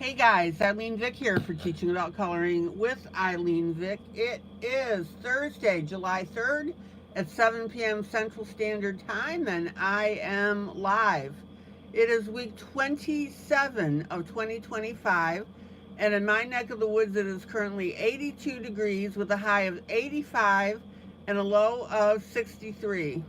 Hey guys, ILene Vick here for Teaching Adult Coloring with ILene Vick. It is Thursday, July 3rd at 7 p.m. Central Standard Time, and I am live. It is week 27 of 2025, and in my neck of the woods it is currently 82 degrees with a high of 85 and a low of 63.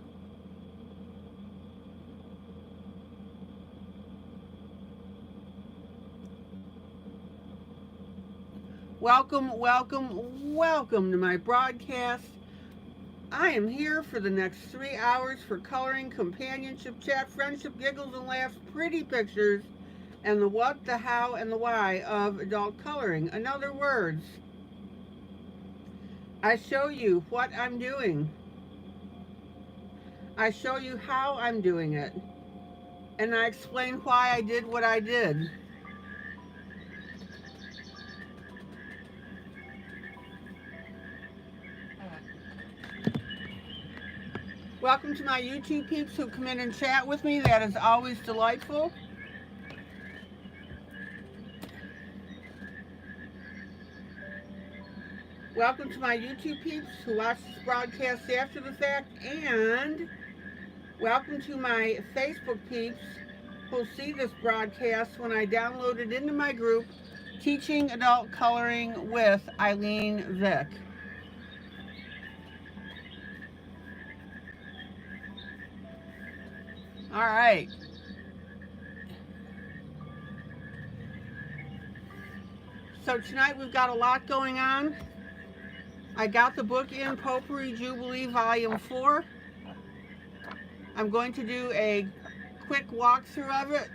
Welcome to my broadcast. I am here for the next 3 hours for coloring, companionship, chat, friendship, giggles and laughs, pretty pictures, and the what, the how, and the why of adult coloring. In other words, I show you what I'm doing. I show you how I'm doing it. And I explain why I did what I did. Welcome to my YouTube peeps who come in and chat with me. That is always delightful. Welcome to my YouTube peeps who watch this broadcast after the fact, and welcome to my Facebook peeps who'll see this broadcast when I download it into my group, Teaching Adult Coloring with ILene Vick. All right. So tonight we've got a lot going on. I got the book in, Potpourri Jubilee Volume 4. I'm going to do a quick walkthrough of it.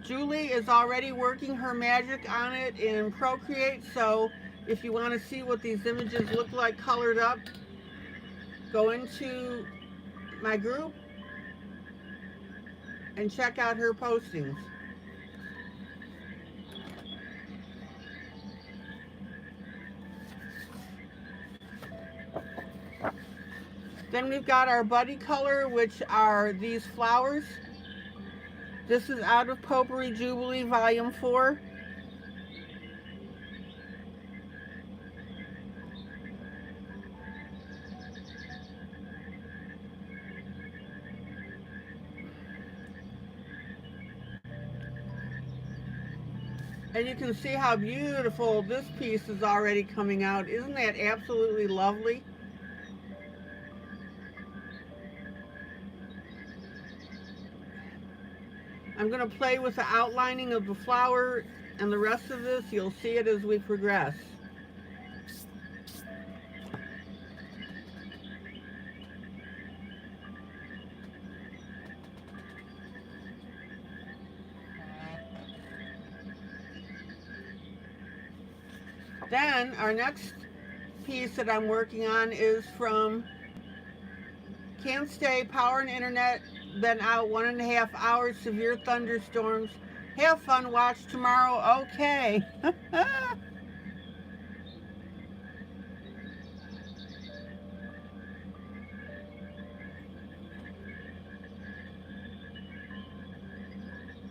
Julie is already working her magic on it in Procreate, so if you want to see what these images look like colored up, go into my group and check out her postings. Then we've got our buddy color, which are these flowers. This is out of Potpourri Jubilee Volume 4. And you can see how beautiful this piece is already coming out. Isn't that absolutely lovely? I'm going to play with the outlining of the flower and the rest of this. You'll see it as we progress. Then our next piece that I'm working on is from Can't Stay, Power and Internet, been out 1.5 hours, severe thunderstorms. Have fun, watch tomorrow, okay.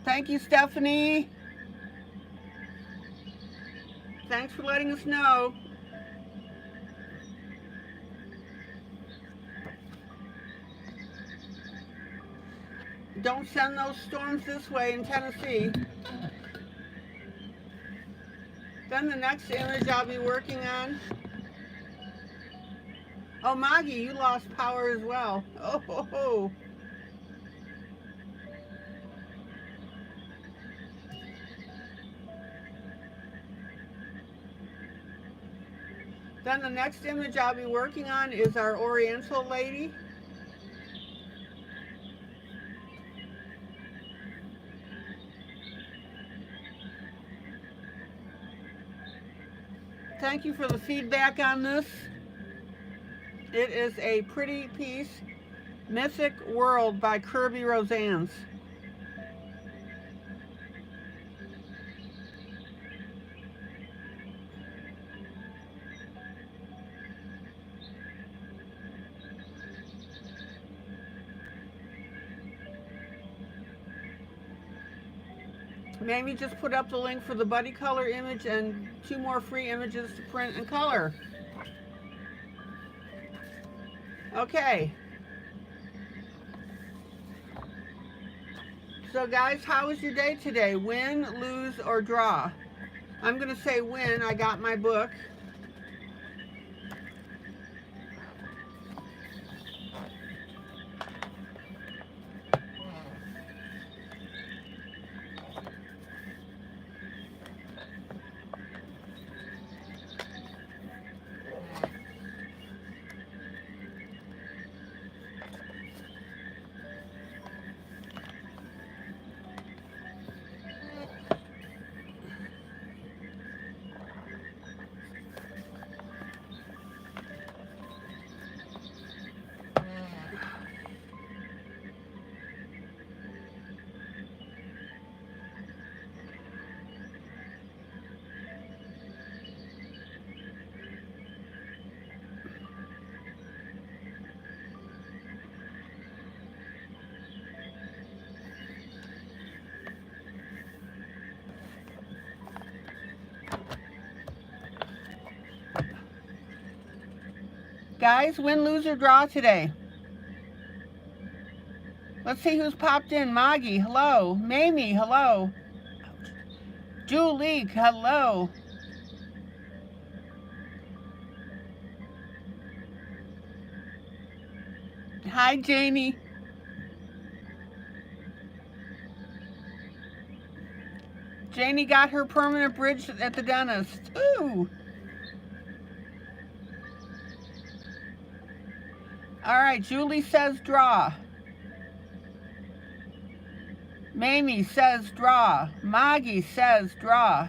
Thank you, Stephanie. Thanks for letting us know. Don't send those storms this way in Tennessee. Then the next image I'll be working on. Oh, Maggie, you lost power as well. Oh, ho, ho. Then the next image I'll be working on is our Oriental lady. Thank you for the feedback on this. It is a pretty piece. Mythic World by Kirby Rosannes. Mamie just put up the link for the buddy color image and 2 more free images to print and color. Okay. So guys, how was your day today? Win, lose, or draw? I'm going to say win. I got my book. Guys, win, lose, or draw today? Let's see who's popped in. Maggie, hello. Mamie, hello. Julie, hello. Hi, Janie. Janie got her permanent bridge at the dentist. Ooh. All right, Julie says draw. Mamie says draw. Maggie says draw.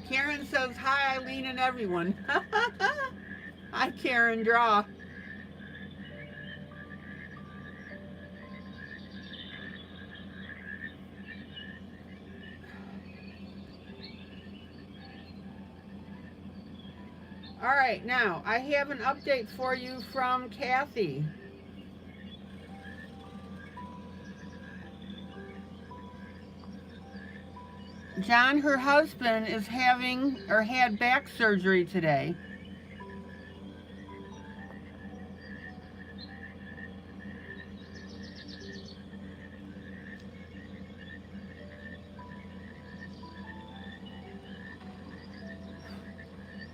Karen says hi, ILene and everyone. Hi, Karen, draw. All right, now I have an update for you from Kathy. John, her husband, is having or had back surgery today.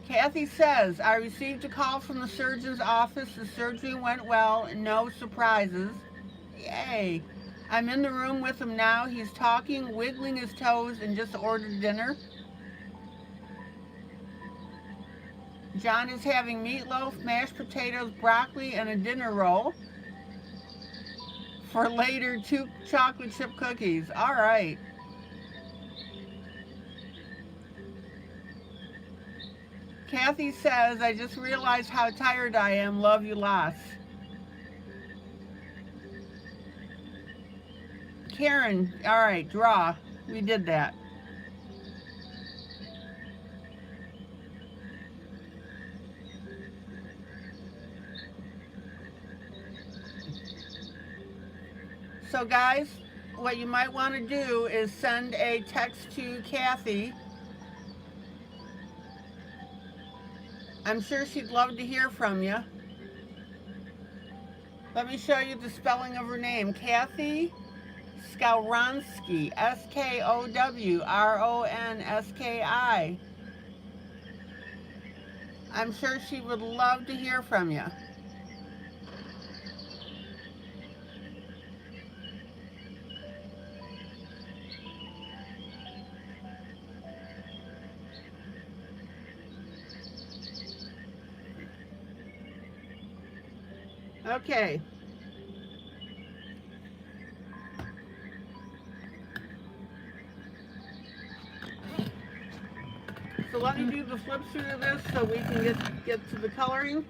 Kathy says, I received a call from the surgeon's office. The surgery went well, no surprises. Yay. I'm in the room with him now. He's talking, wiggling his toes, and just ordered dinner. John is having meatloaf, mashed potatoes, broccoli, and a dinner roll. For later, 2 chocolate chip cookies. All right. Kathy says, I just realized how tired I am. Love you lots. Karen, all right, draw. We did that. So guys, what you might want to do is send a text to Kathy. I'm sure she'd love to hear from you. Let me show you the spelling of her name. Kathy Skowronski, Skowronski. I'm sure she would love to hear from you. Okay. So let me do the flip through of this so we can get to the coloring.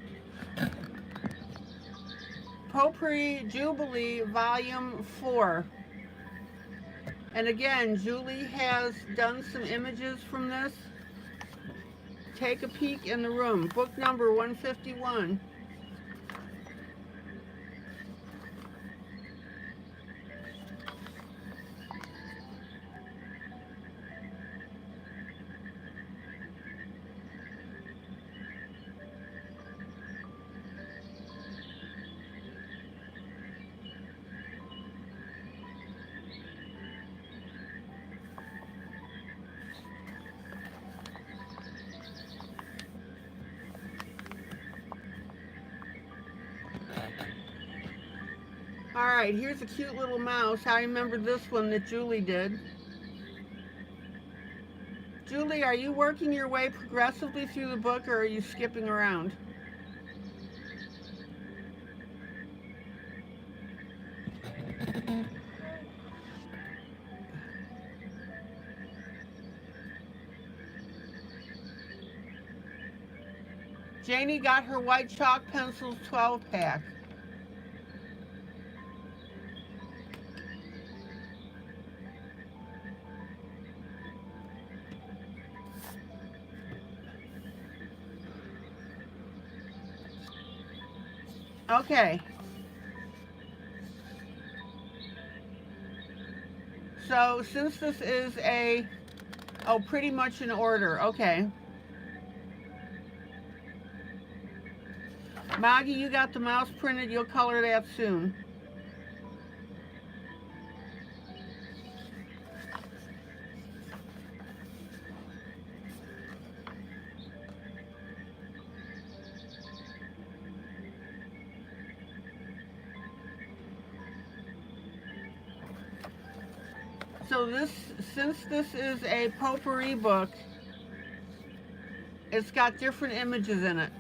Potpourri Jubilee Volume 4. And again, Julie has done some images from this. take a peek in the room. Book number 151. All right, here's a cute little mouse. I remember this one that Julie did. Julie, are you working your way progressively through the book, or are you skipping around? Janie got her white chalk pencils 12-pack. Okay. So since this is pretty much in order, okay. Maggie, you got the mouse printed, you'll color that soon. So since this is a potpourri book, it's got different images in it.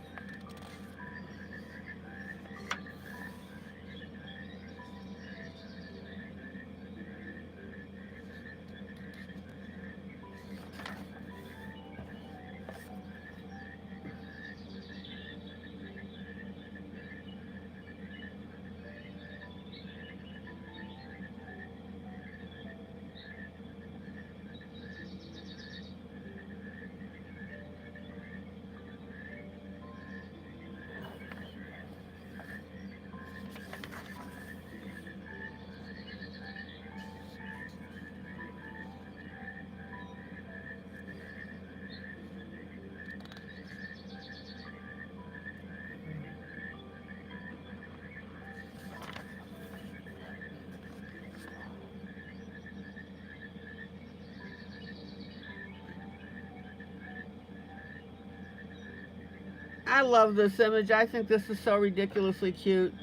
I love this image. I think this is so ridiculously cute.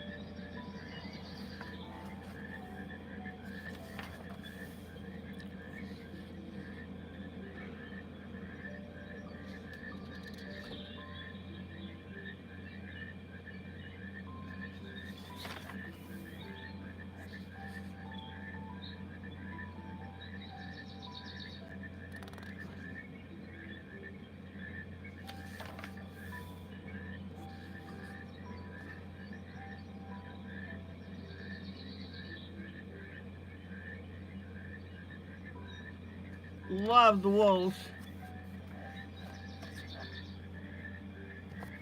Love the wolves.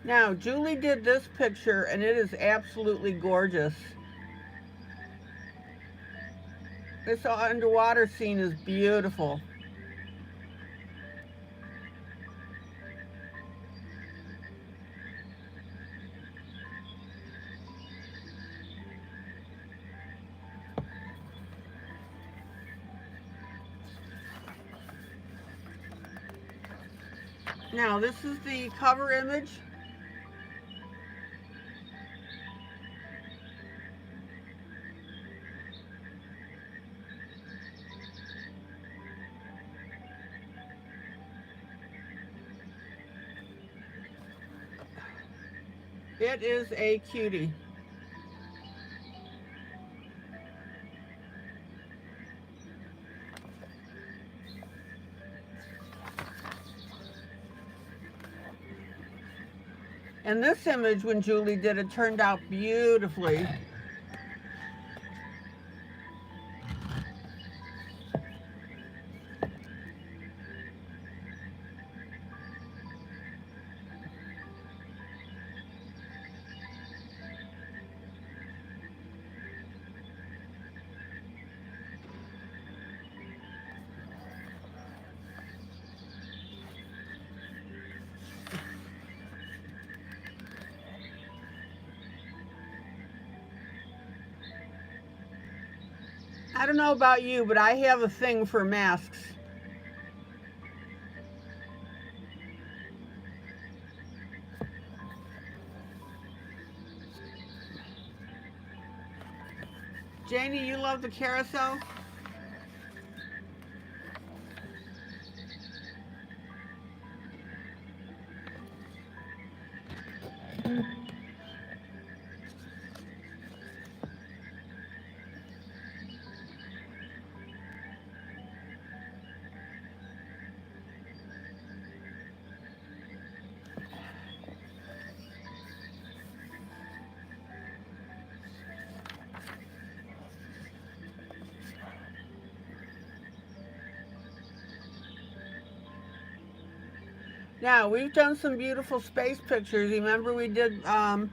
Now, Julie did this picture, and it is absolutely gorgeous. This underwater scene is beautiful. Now, this is the cover image. It is a cutie. And this image, when Julie did it, turned out beautifully. I don't know about you, but I have a thing for masks. Janie, you love the carousel? Now, we've done some beautiful space pictures. Remember we did Mom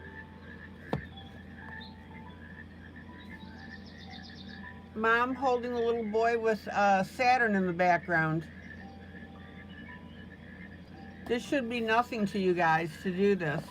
holding a little boy with Saturn in the background. This should be nothing to you guys to do this.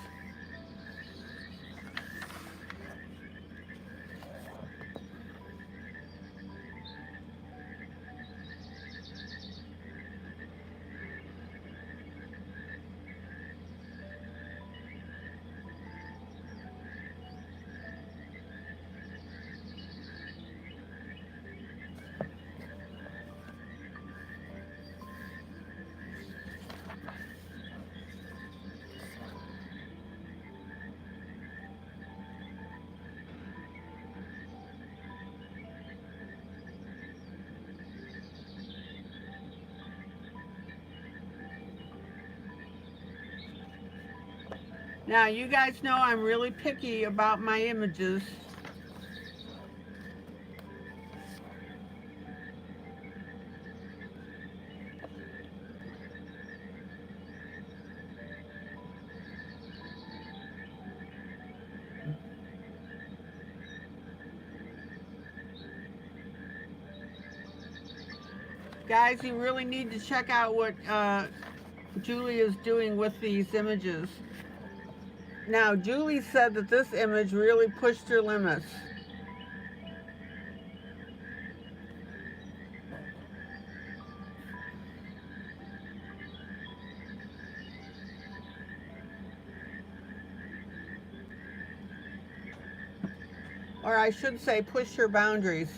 Now, you guys know I'm really picky about my images. Guys, you really need to check out what Julie is doing with these images. Now, Julie said that this image really pushed her limits. Or I should say, push her boundaries.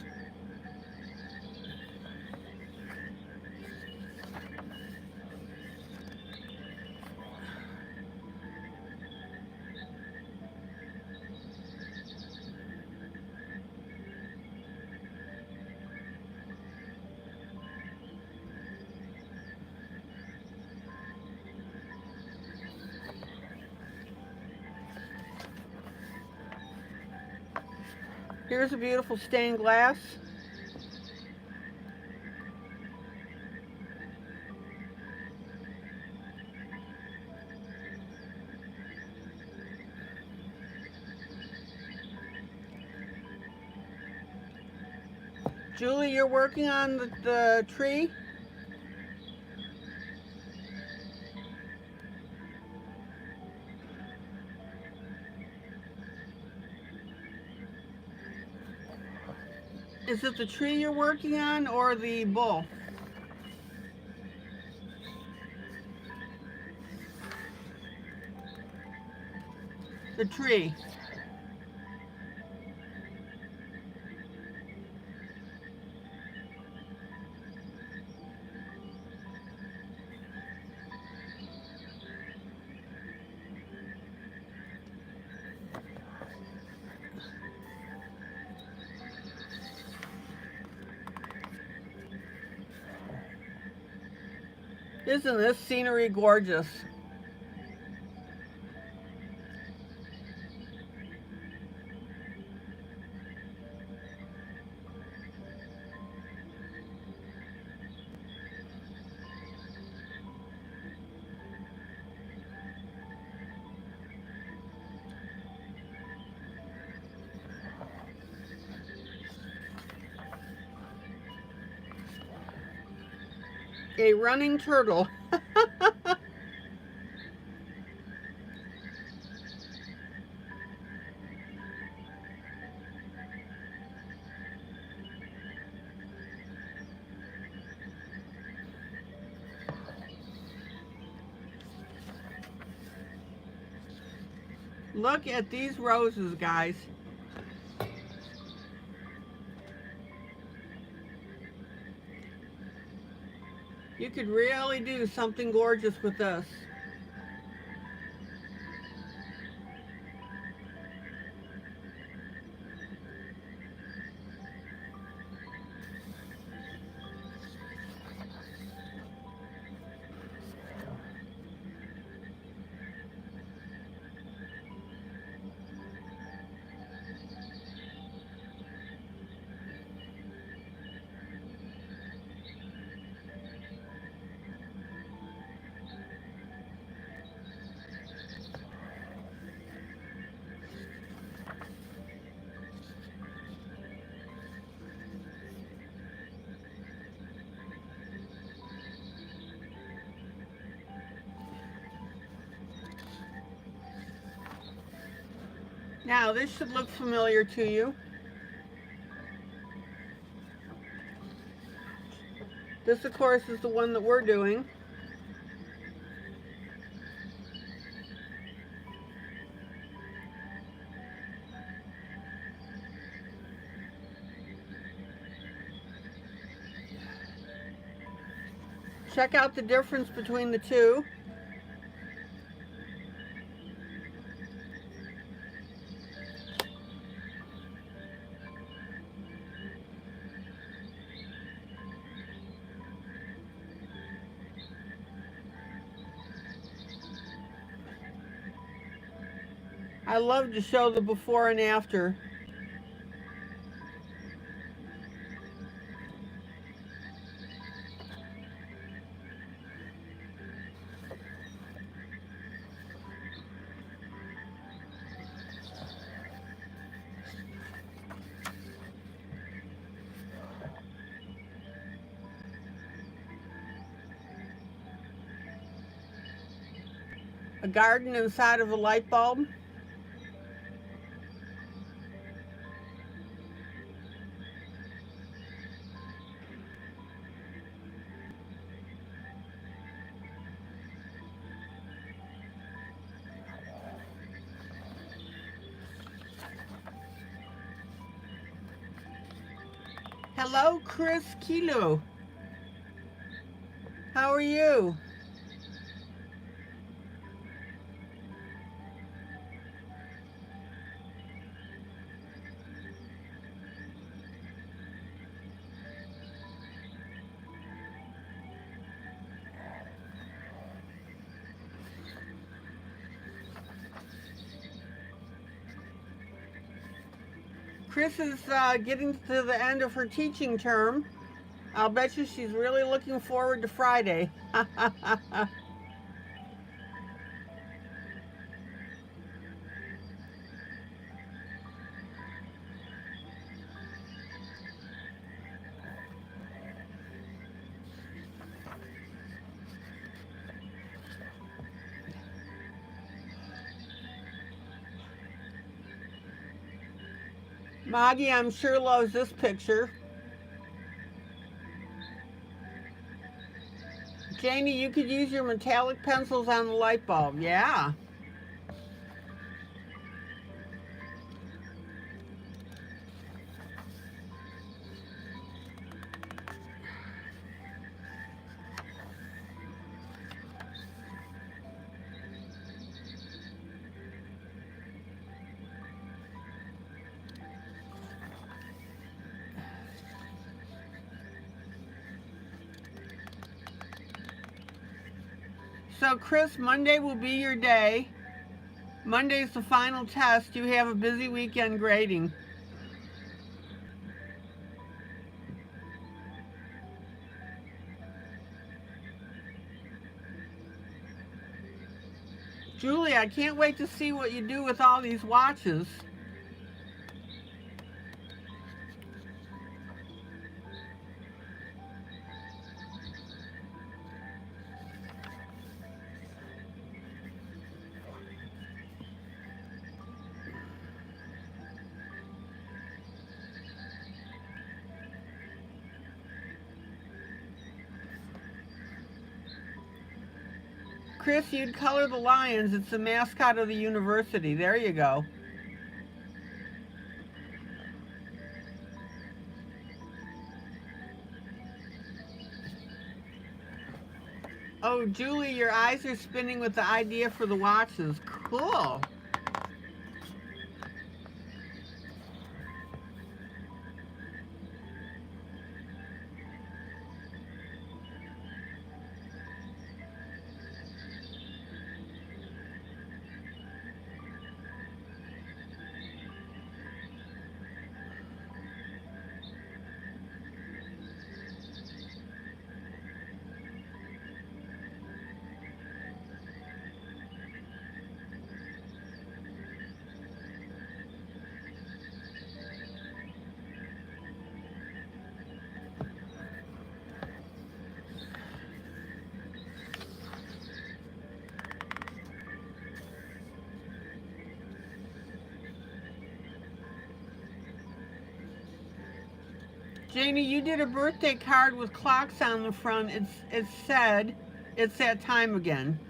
Here's a beautiful stained glass. Julie, you're working on the tree? Is it the tree you're working on or the bull? The tree. Isn't this scenery gorgeous? A running turtle. Look at these roses, guys. You could really do something gorgeous with this. Now, this should look familiar to you. This, of course, is the one that we're doing. Check out the difference between the two. I love to show the before and after. A garden inside of a light bulb. Hello, Chris Kilo. How are you? Chris is getting to the end of her teaching term. I'll bet you she's really looking forward to Friday. Maggie, I'm sure, loves this picture. Janie, you could use your metallic pencils on the light bulb. Yeah. So, Chris, Monday will be your day. Monday's the final test. You have a busy weekend grading. Julie, I can't wait to see what you do with all these watches. Chris, you'd color the lions. It's the mascot of the university. There you go. Oh, Julie, your eyes are spinning with the idea for the watches. Cool. Janie, you did a birthday card with clocks on the front. It said, it's that time again.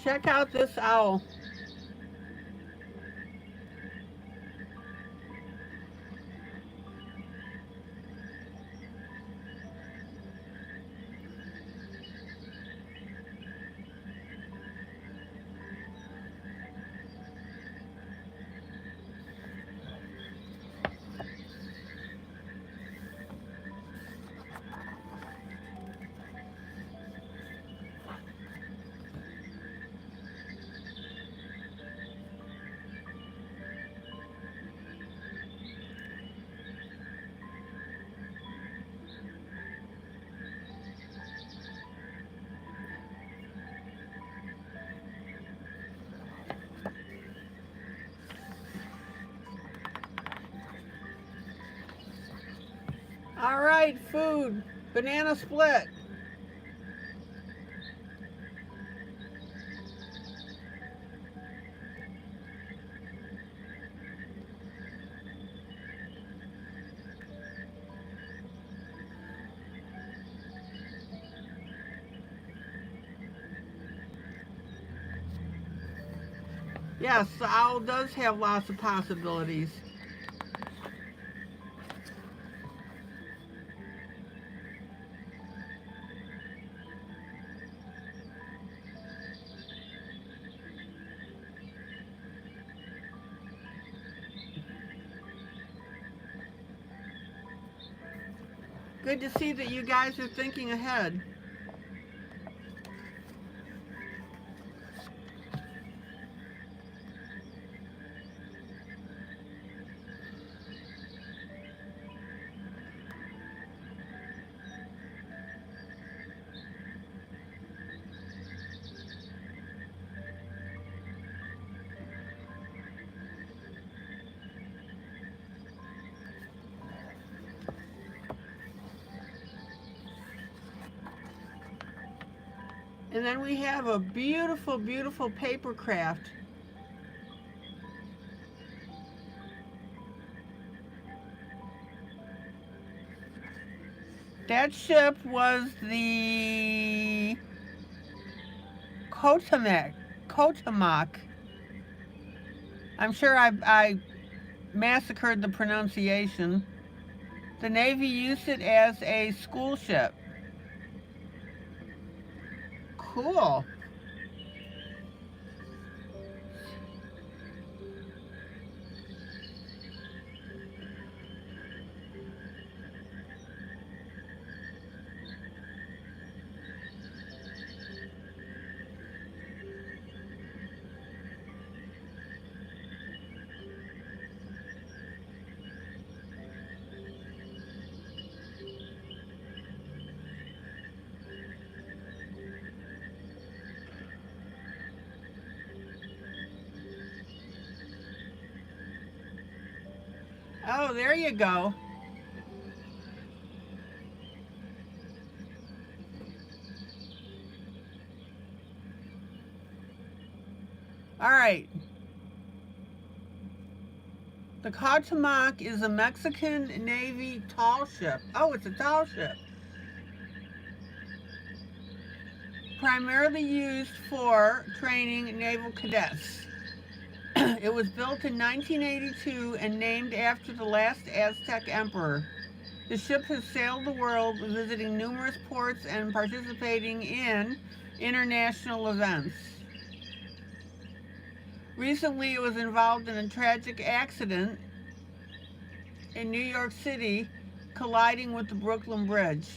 Check out this owl. All right, food. Banana split. Yes, the owl does have lots of possibilities. Good to see that you guys are thinking ahead. And then we have a beautiful, beautiful paper craft. That ship was the Kotamak. I'm sure I massacred the pronunciation. The Navy used it as a school ship. Cool. Oh, there you go. All right. The Cauchemar is a Mexican Navy tall ship. Oh, it's a tall ship. Primarily used for training naval cadets. It was built in 1982 and named after the last Aztec emperor. The ship has sailed the world, visiting numerous ports and participating in international events. Recently, it was involved in a tragic accident in New York City, colliding with the Brooklyn Bridge.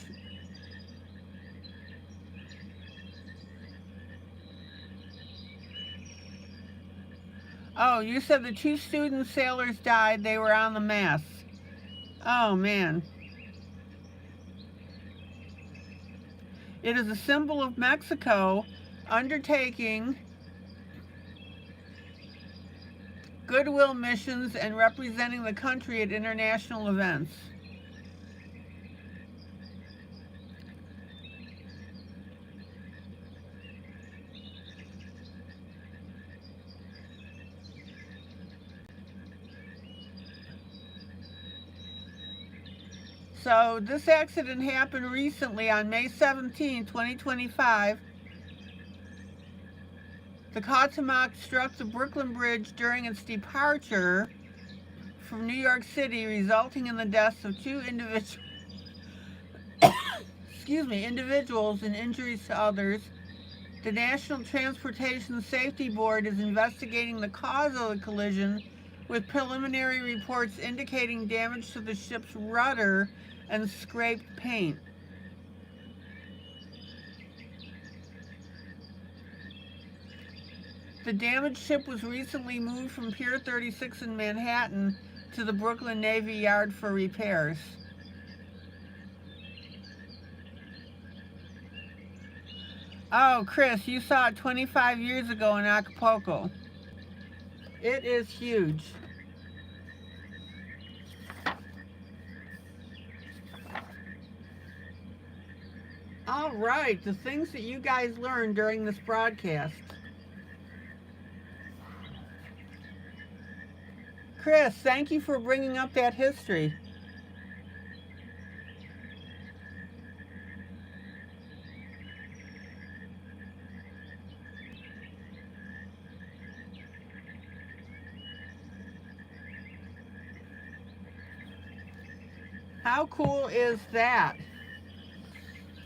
Oh, you said the two student sailors died. They were on the mast. Oh, man. It is a symbol of Mexico undertaking goodwill missions and representing the country at international events. So this accident happened recently on May 17, 2025. The Cauchemar struck the Brooklyn Bridge during its departure from New York City, resulting in the deaths of two individuals and injuries to others. The National Transportation Safety Board is investigating the cause of the collision, with preliminary reports indicating damage to the ship's rudder and scraped paint. The damaged ship was recently moved from Pier 36 in Manhattan to the Brooklyn Navy Yard for repairs. Oh, Chris, you saw it 25 years ago in Acapulco. It is huge. All right, the things that you guys learned during this broadcast. Chris, thank you for bringing up that history. How cool is that?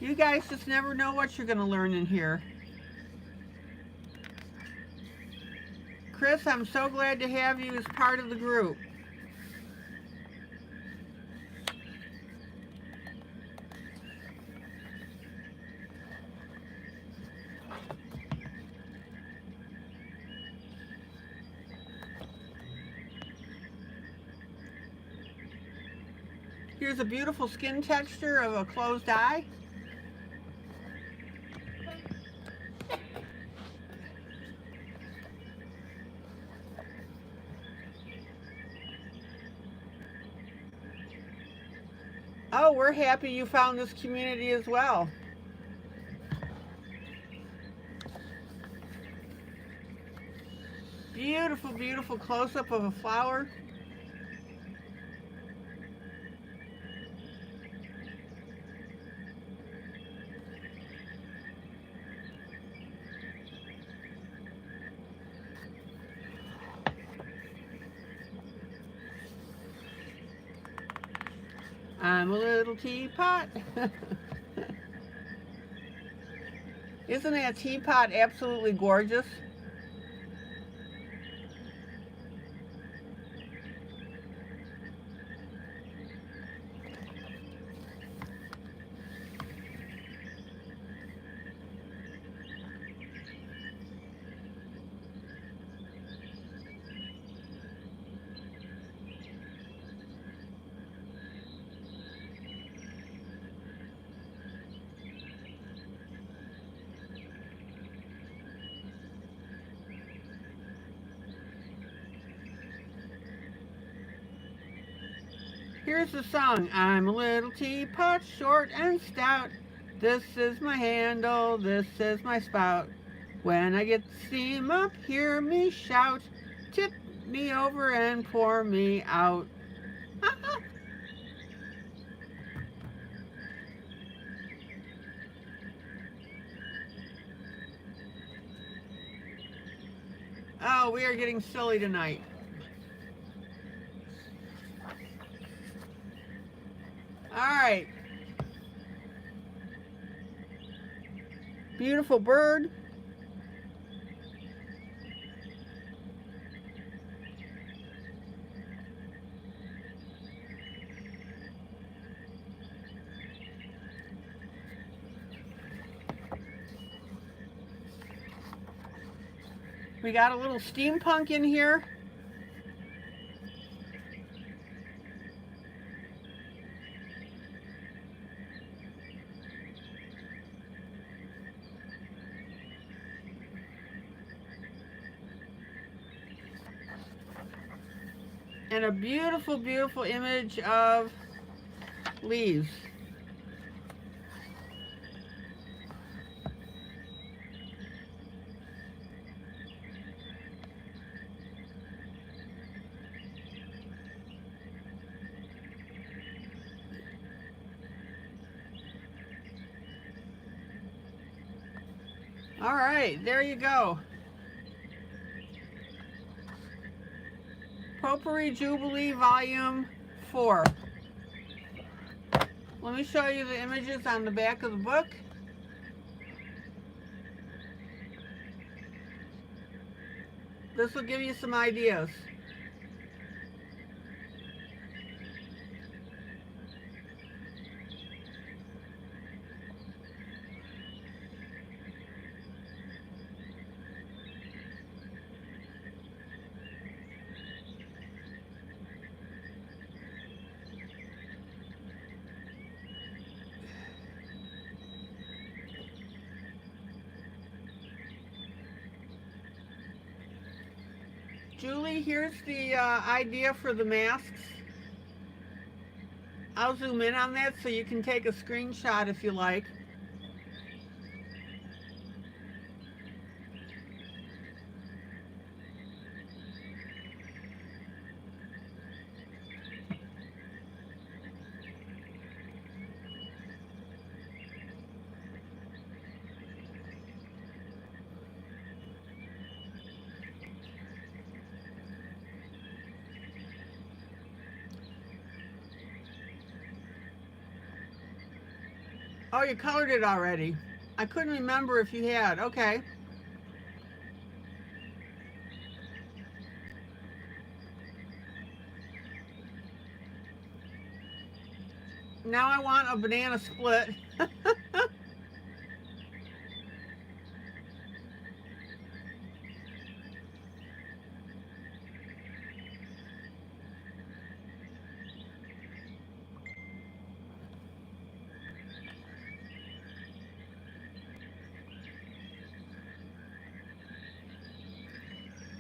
You guys just never know what you're going to learn in here. Chris, I'm so glad to have you as part of the group. Here's a beautiful skin texture of a closed eye. Oh, we're happy you found this community as well. Beautiful, beautiful close-up of a flower. I'm a little teapot. Isn't that teapot absolutely gorgeous? Here's the song. I'm a little teapot, short and stout. This is my handle, this is my spout. When I get the steam up, hear me shout. Tip me over and pour me out. Oh, we are getting silly tonight. All right. Beautiful bird. We got a little steampunk in here. And a beautiful, beautiful image of leaves. All right, there you go. Potpourri Jubilee Volume 4. Let me show you the images on the back of the book. This will give you some ideas. Julie, here's the idea for the masks. I'll zoom in on that so you can take a screenshot if you like. Oh, you colored it already. I couldn't remember if you had. Okay. Now I want a banana split.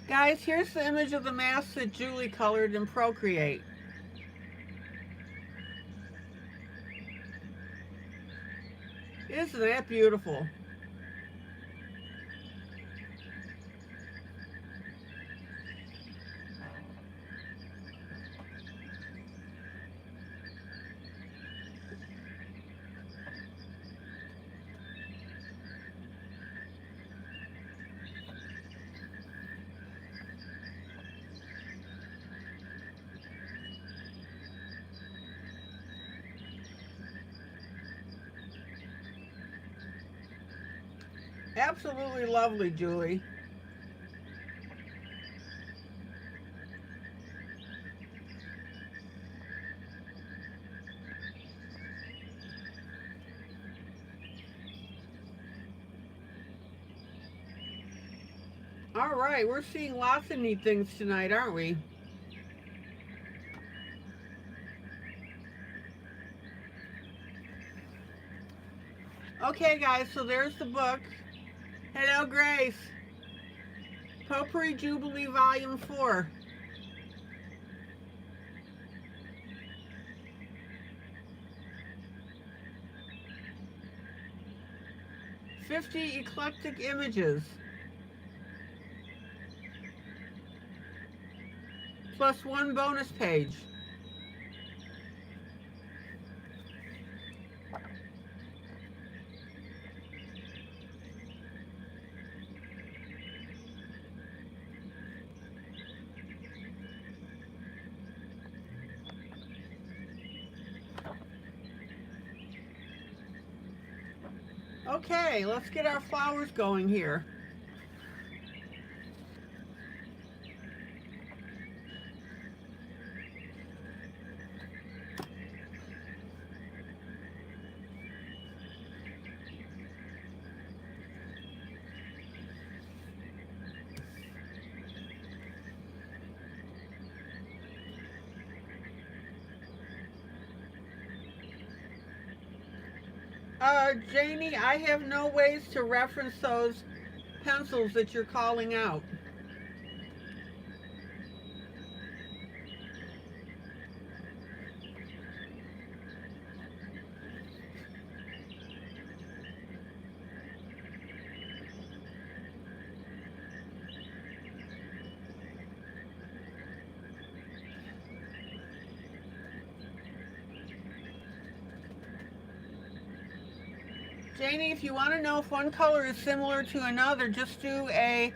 Guys, here's the image of the mask that Julie colored in Procreate. Isn't that beautiful? Absolutely lovely, Julie. All right, we're seeing lots of neat things tonight, aren't we? Okay, guys, so there's the book. Hello, Grace. Potpourri Jubilee Volume 4. 50 eclectic images, plus 1 bonus page. Okay, let's get our flowers going here. Janie, I have no ways to reference those pencils that you're calling out. Janie, if you want to know if one color is similar to another, just do a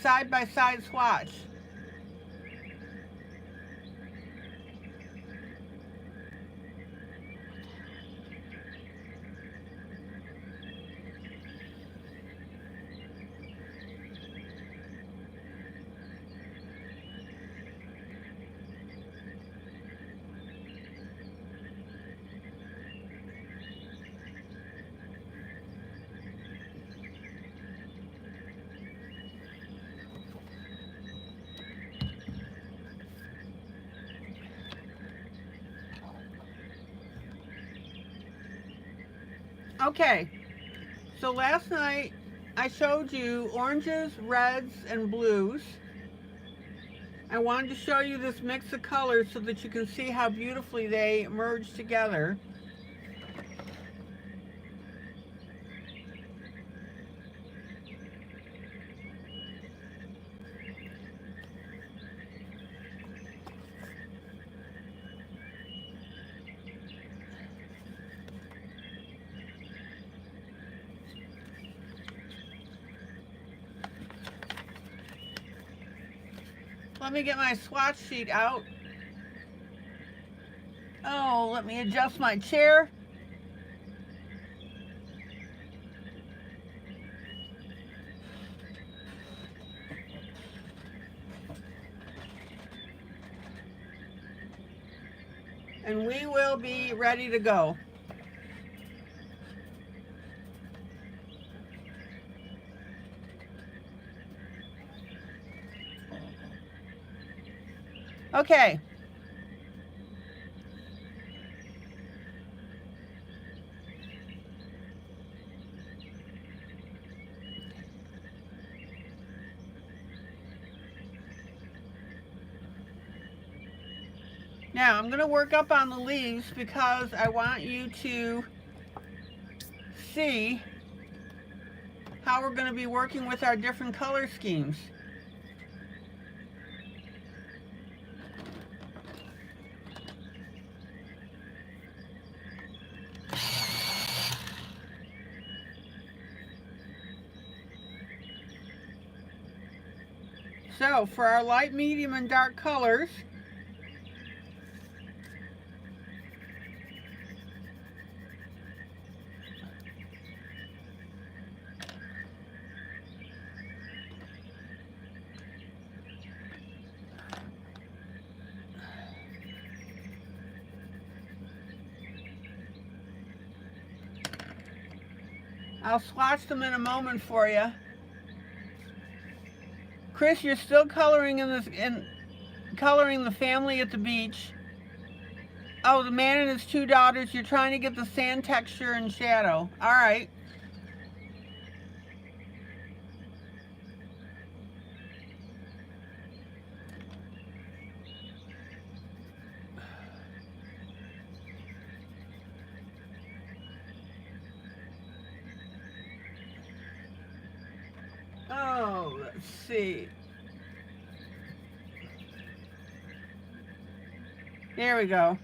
side-by-side swatch. Okay, so last night I showed you oranges, reds, and blues. I wanted to show you this mix of colors so that you can see how beautifully they merge together. Let me get my swatch sheet out. Oh, let me adjust my chair. And we will be ready to go. Okay. Now I'm going to work up on the leaves because I want you to see how we're going to be working with our different color schemes. So for our light, medium, and dark colors, I'll swatch them in a moment for you. Chris, you're still coloring coloring the family at the beach. Oh, the man and his 2 daughters. You're trying to get the sand texture and shadow. All right. see. There we go.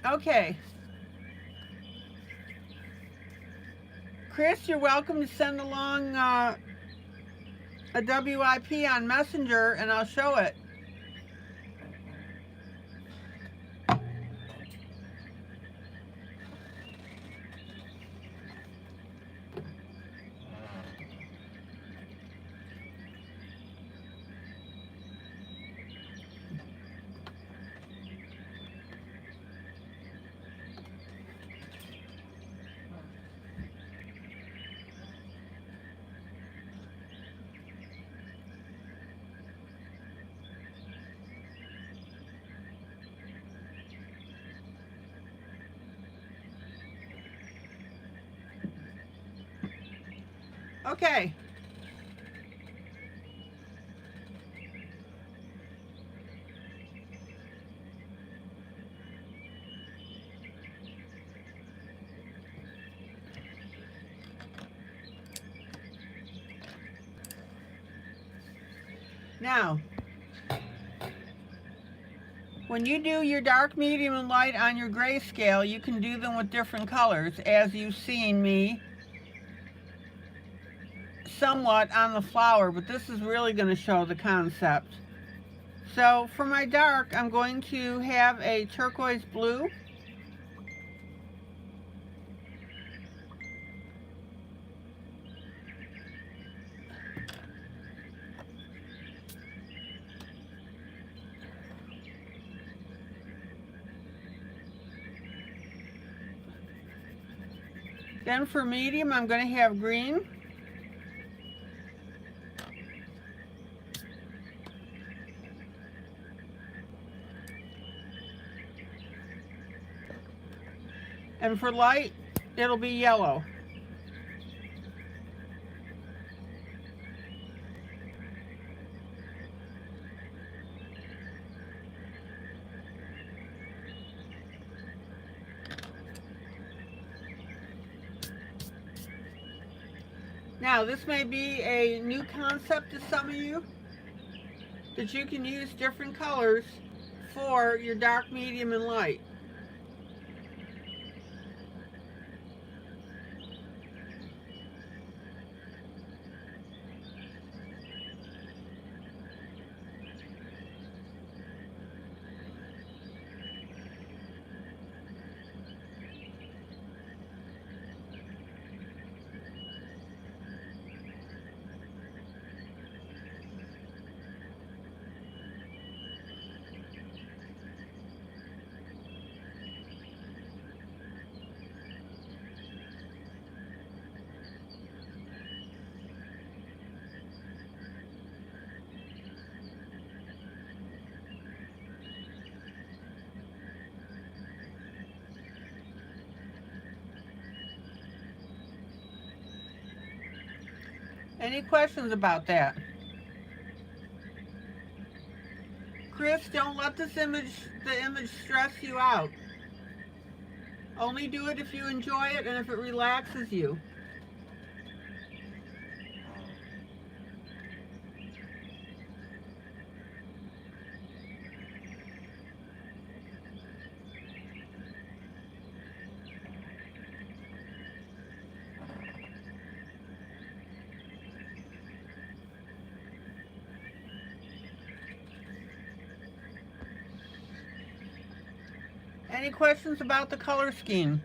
Okay. Chris, you're welcome to send along a WIP on Messenger and I'll show it. Okay. Now, when you do your dark, medium, and light on your grayscale, you can do them with different colors, as you've seen me somewhat on the flower, but this is really going to show the concept. So for my dark, I'm going to have a turquoise blue. Then for medium, I'm going to have green. And for light, it'll be yellow. Now, this may be a new concept to some of you, that you can use different colors for your dark, medium, and light. Any questions about that? Chris, don't let the image stress you out. Only do it if you enjoy it and if it relaxes you. Any questions about the color scheme?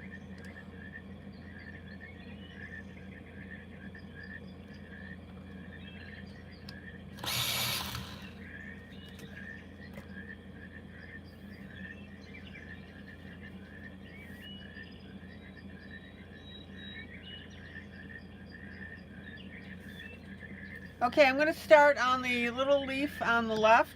Okay, I'm going to start on the little leaf on the left.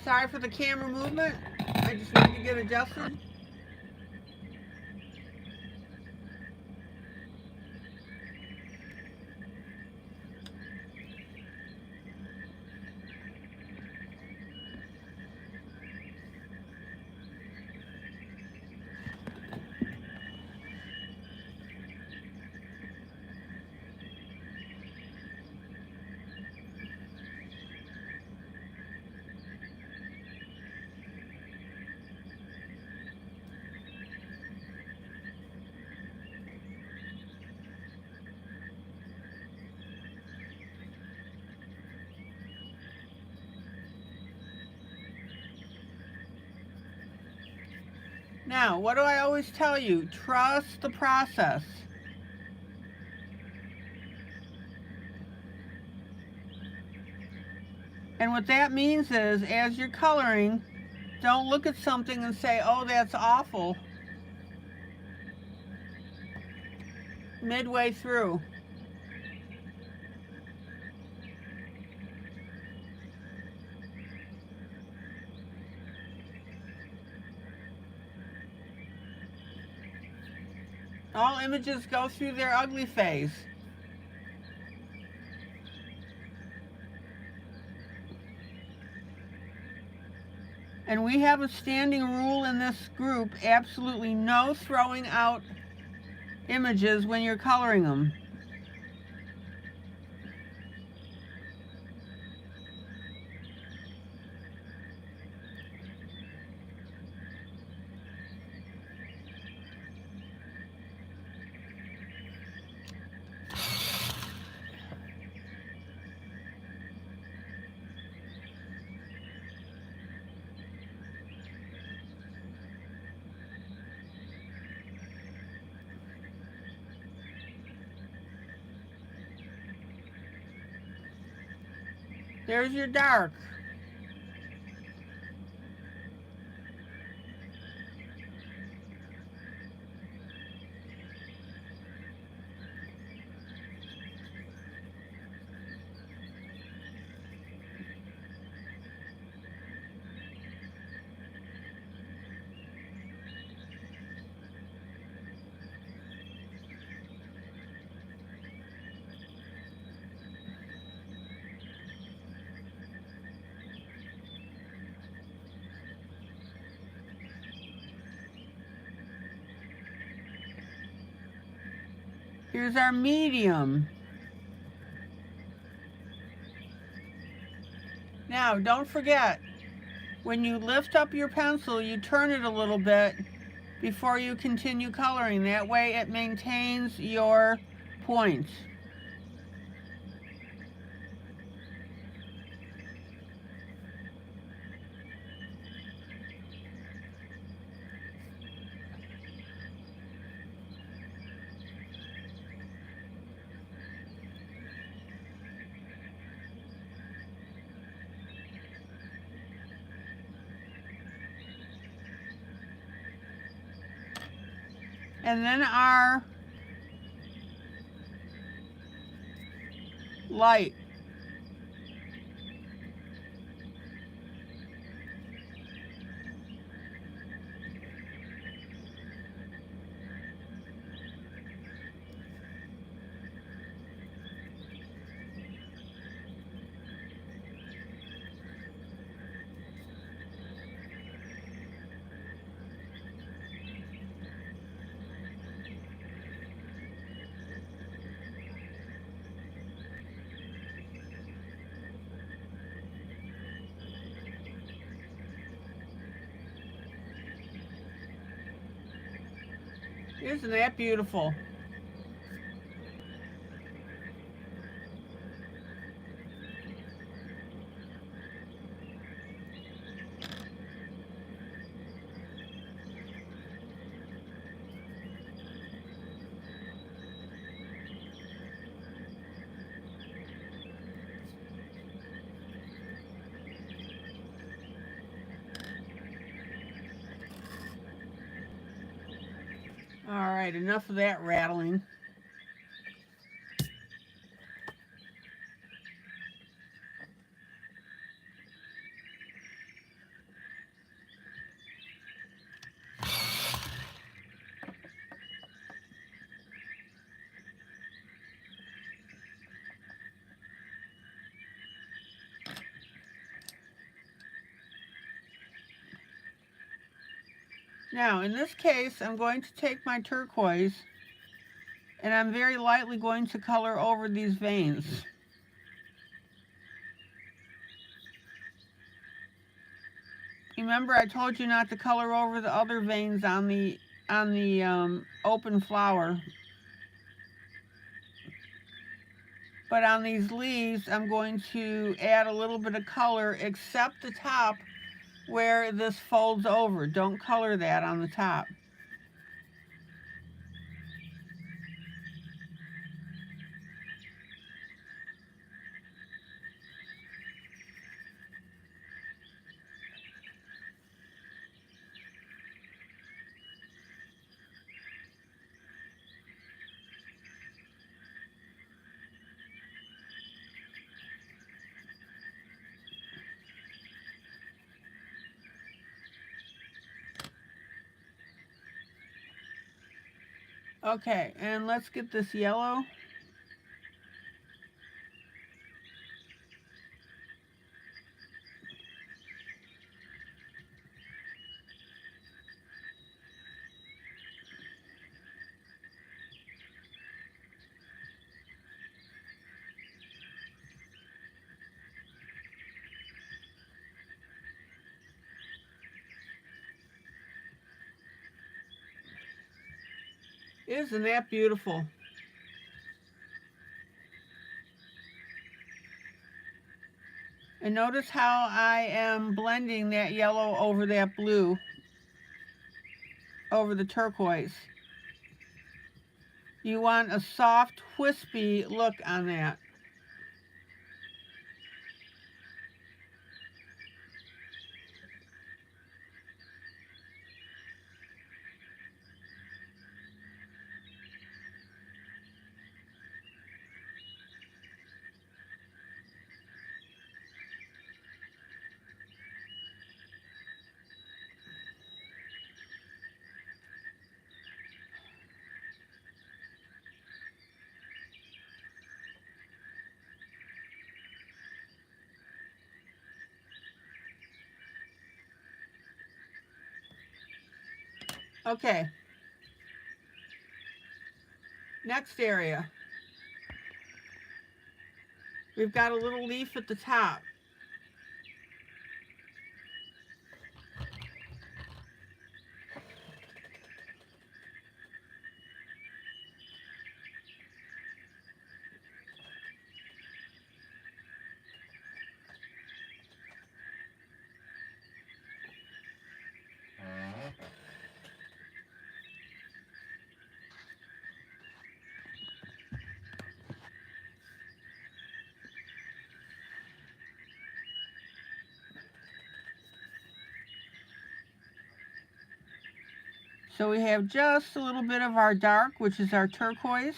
Sorry for the camera movement. I just wanted to get adjusted. Now, what do I always tell you? Trust the process. And what that means is, as you're coloring, don't look at something and say, oh, that's awful, midway through. All images go through their ugly phase. And we have a standing rule in this group, absolutely no throwing out images when you're coloring them. There's your dark. Here's our medium. Now, don't forget, when you lift up your pencil, you turn it a little bit before you continue coloring. That way it maintains your points. And then our light. Isn't that beautiful? All right, enough of that rattling. Now, in this case, I'm going to take my turquoise and I'm very lightly going to color over these veins. Remember, I told you not to color over the other veins on the open flower. But on these leaves, I'm going to add a little bit of color, except the top where this folds over. Don't color that on the top. Okay, and let's get this yellow. Isn't that beautiful? And notice how I am blending that yellow over that blue, over the turquoise. You want a soft, wispy look on that. Okay. Next area. We've got a little leaf at the top. So we have just a little bit of our dark, which is our turquoise.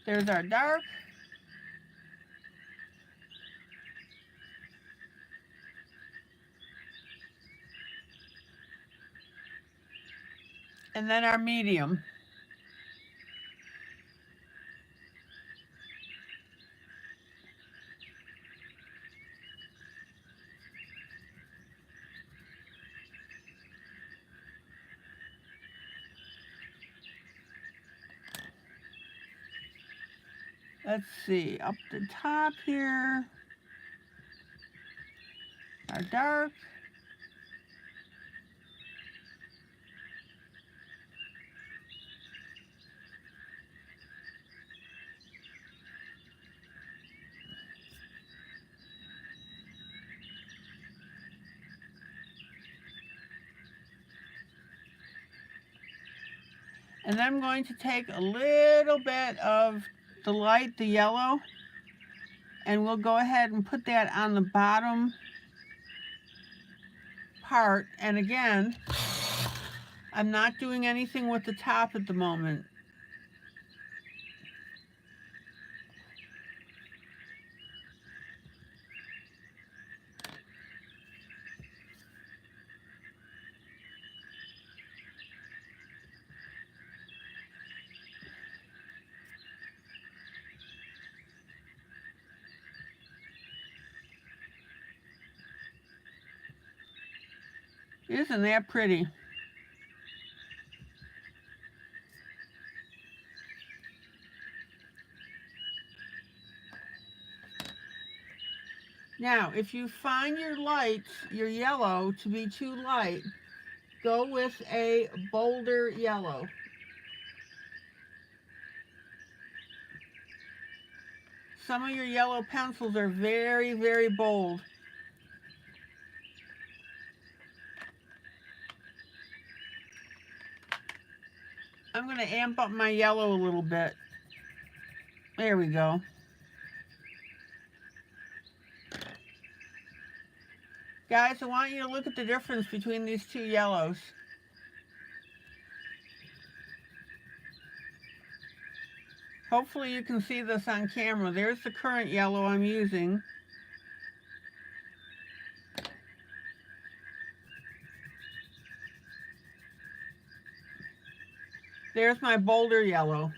There's our dark. And then our medium. Let's see, up the top here, our dark. And then I'm going to take a little bit of the yellow, and we'll go ahead and put that on the bottom part. And again, I'm not doing anything with the top at the moment. Isn't that pretty? Now, if you find your lights, your yellow, to be too light, go with a bolder yellow. Some of your yellow pencils are very, very bold. I'm going to amp up my yellow a little bit. There we go. Guys, I want you to look at the difference between these two yellows. Hopefully you can see this on camera. There's the current yellow I'm using. There's my bolder yellow.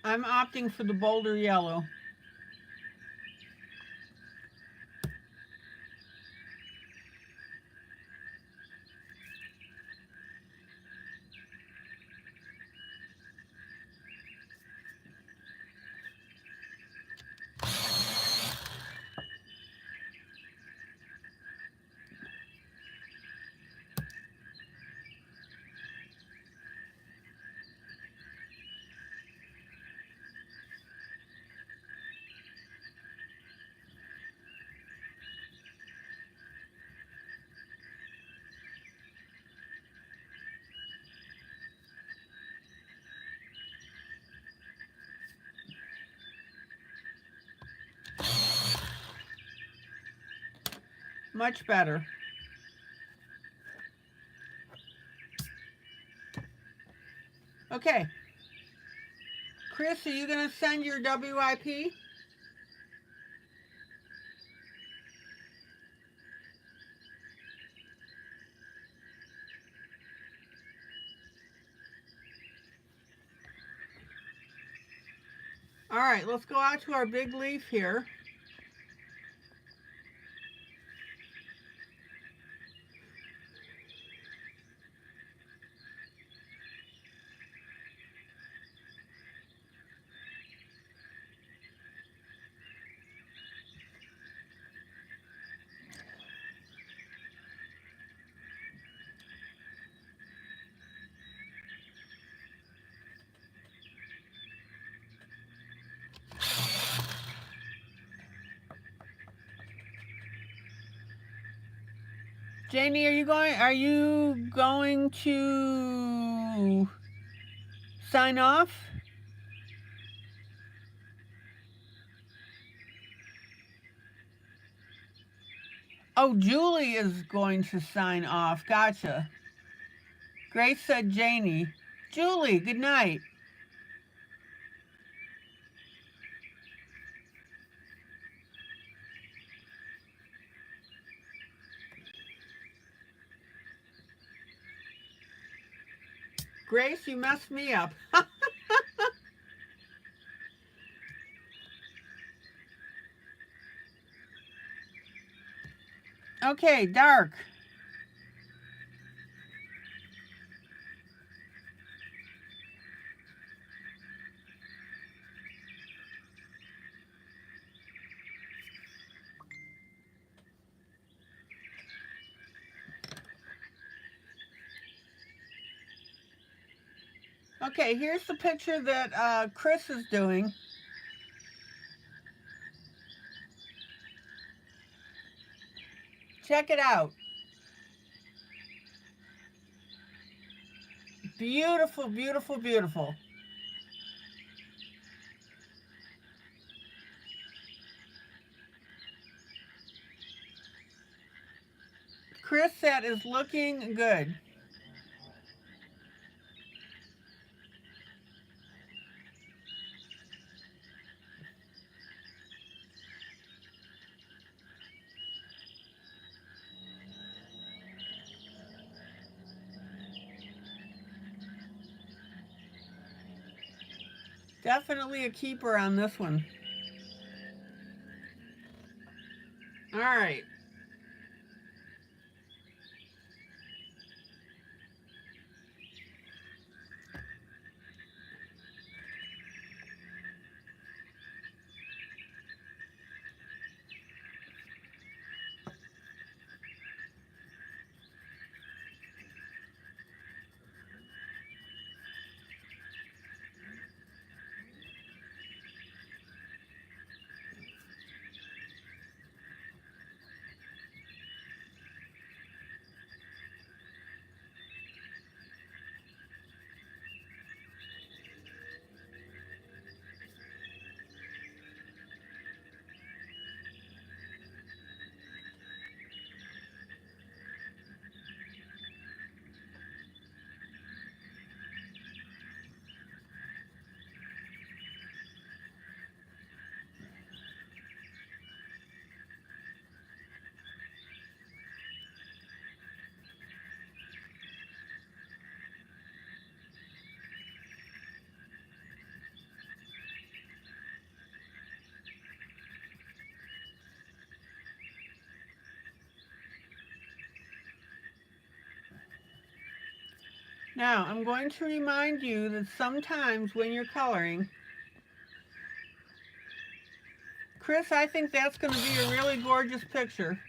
I'm opting for the bolder yellow. Much better. Okay. Chris, are you going to send your WIP? All right, let's go out to our big leaf here. Janie, are you going to sign off? Oh, Julie is going to sign off. Gotcha. Grace said Janie. Julie, good night. Grace, you messed me up. Okay, dark. Okay, here's the picture that Chris is doing. Check it out. Beautiful, beautiful, beautiful. Chris, that is looking good. Definitely a keeper on this one. All right. Now, I'm going to remind you that sometimes when you're coloring, Chris, I think that's going to be a really gorgeous picture.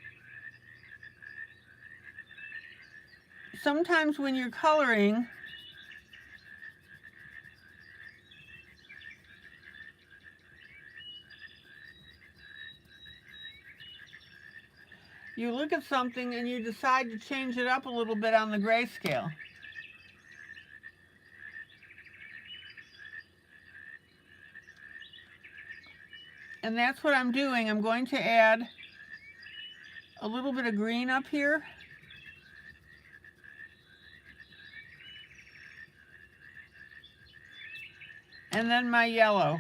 Sometimes when you're coloring, you look at something and you decide to change it up a little bit on the grayscale. And that's what I'm doing. I'm going to add a little bit of green up here. And then my yellow.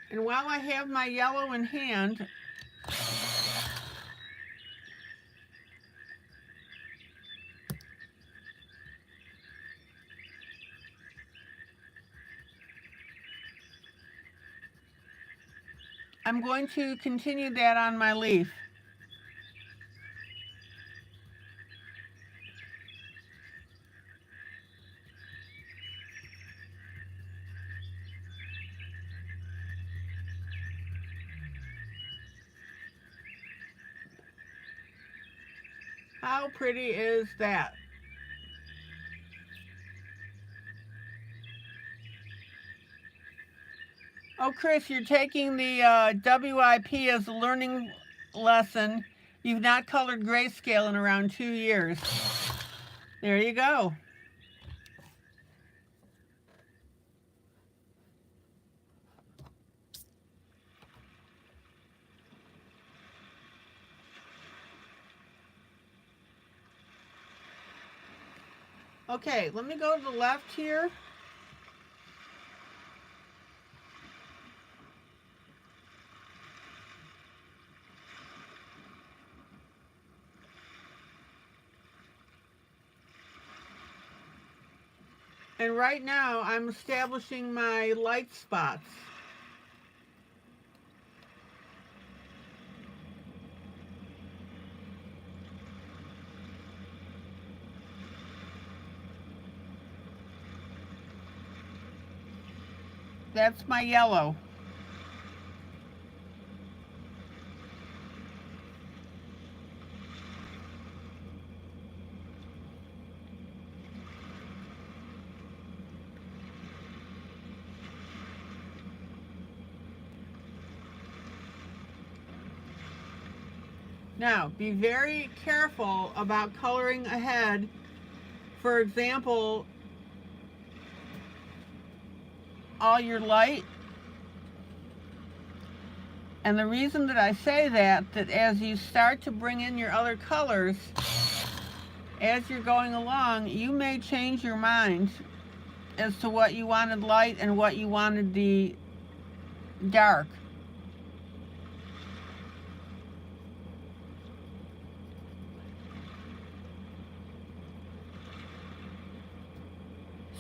And while I have my yellow in hand, I'm going to continue that on my leaf. How pretty is that? Oh, Chris, you're taking the WIP as a learning lesson. You've not colored grayscale in around 2 years. There you go. Okay, let me go to the left here. And right now I'm establishing my light spots. That's my yellow. Now, be very careful about coloring ahead. For example, all your light. And the reason that I say that as you start to bring in your other colors, as you're going along, you may change your mind as to what you wanted light and what you wanted the dark.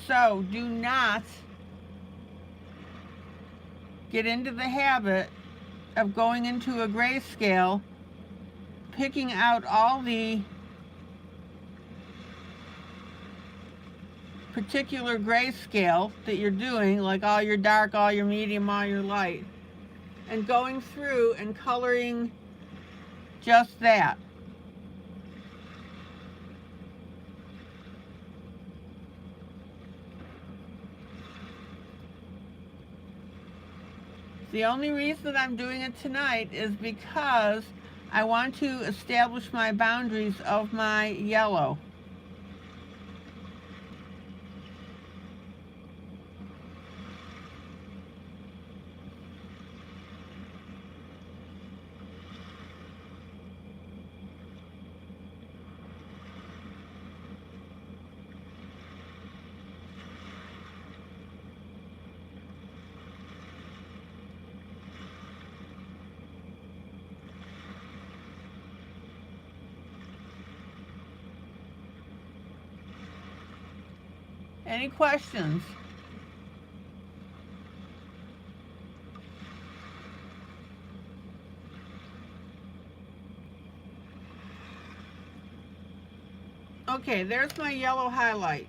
So do not get into the habit of going into a grayscale, picking out all the particular grayscale that you're doing, like all your dark, all your medium, all your light, and going through and coloring just that. The only reason that I'm doing it tonight is because I want to establish my boundaries of my yellow. Any questions? Okay, there's my yellow highlight.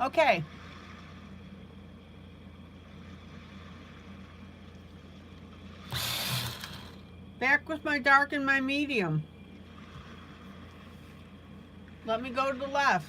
Okay. Back with my dark and my medium. Let me go to the left.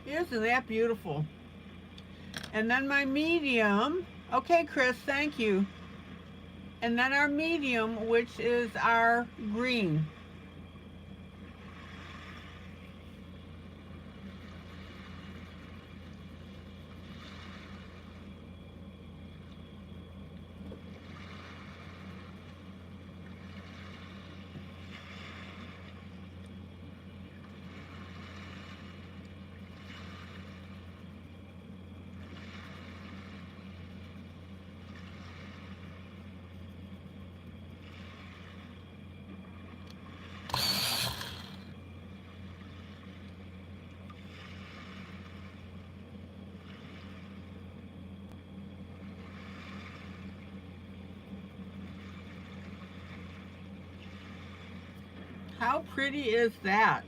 Isn't that beautiful? And then my medium, okay, Chris, thank you. And then our medium, which is our green. How pretty is that?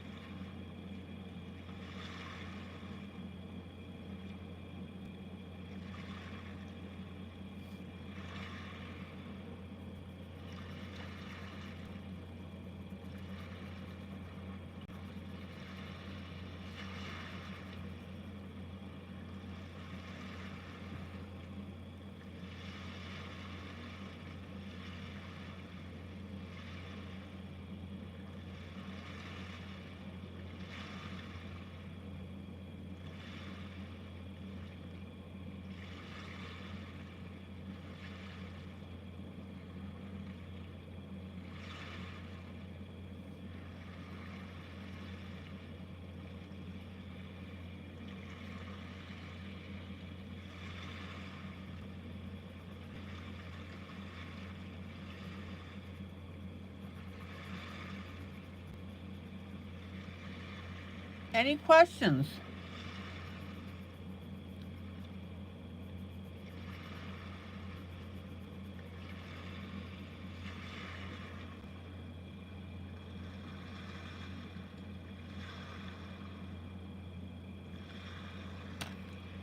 Any questions?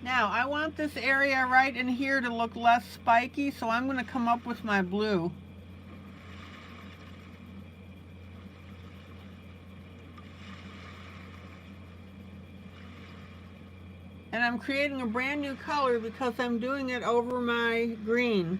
Now, I want this area right in here to look less spiky, so I'm going to come up with my blue. And I'm creating a brand new color because I'm doing it over my green.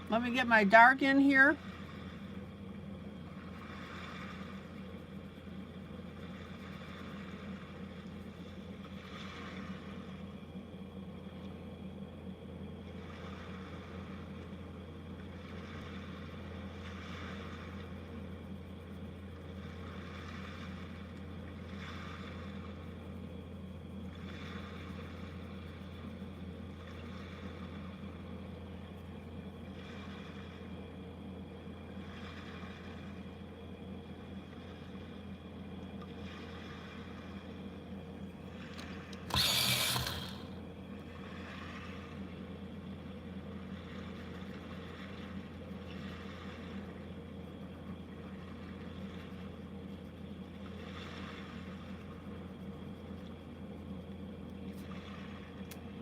Let me get my dark in here.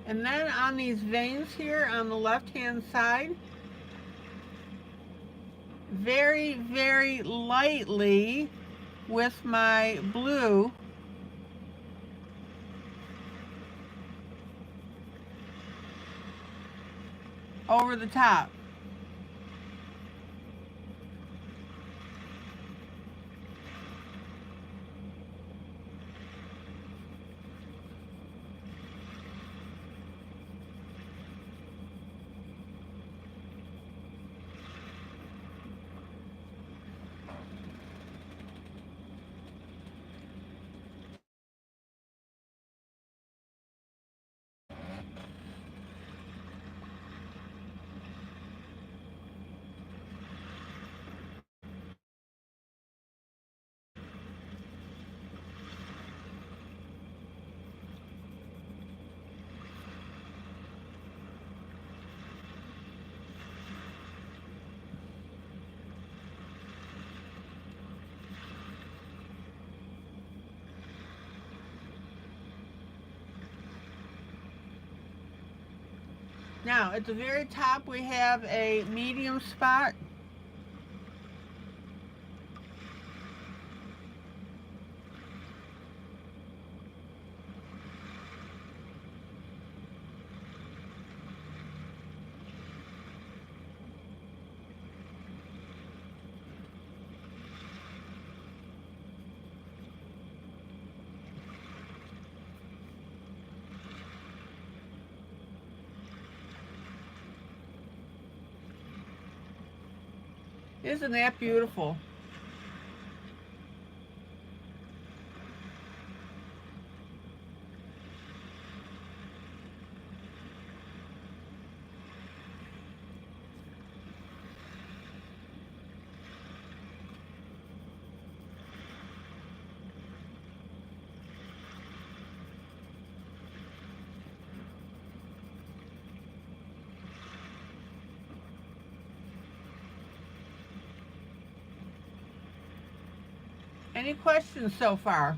And then on these veins here on the left-hand side, very, very lightly with my blue, over the top. Now, at the very top, we have a medium spot. Isn't that beautiful? Any questions so far?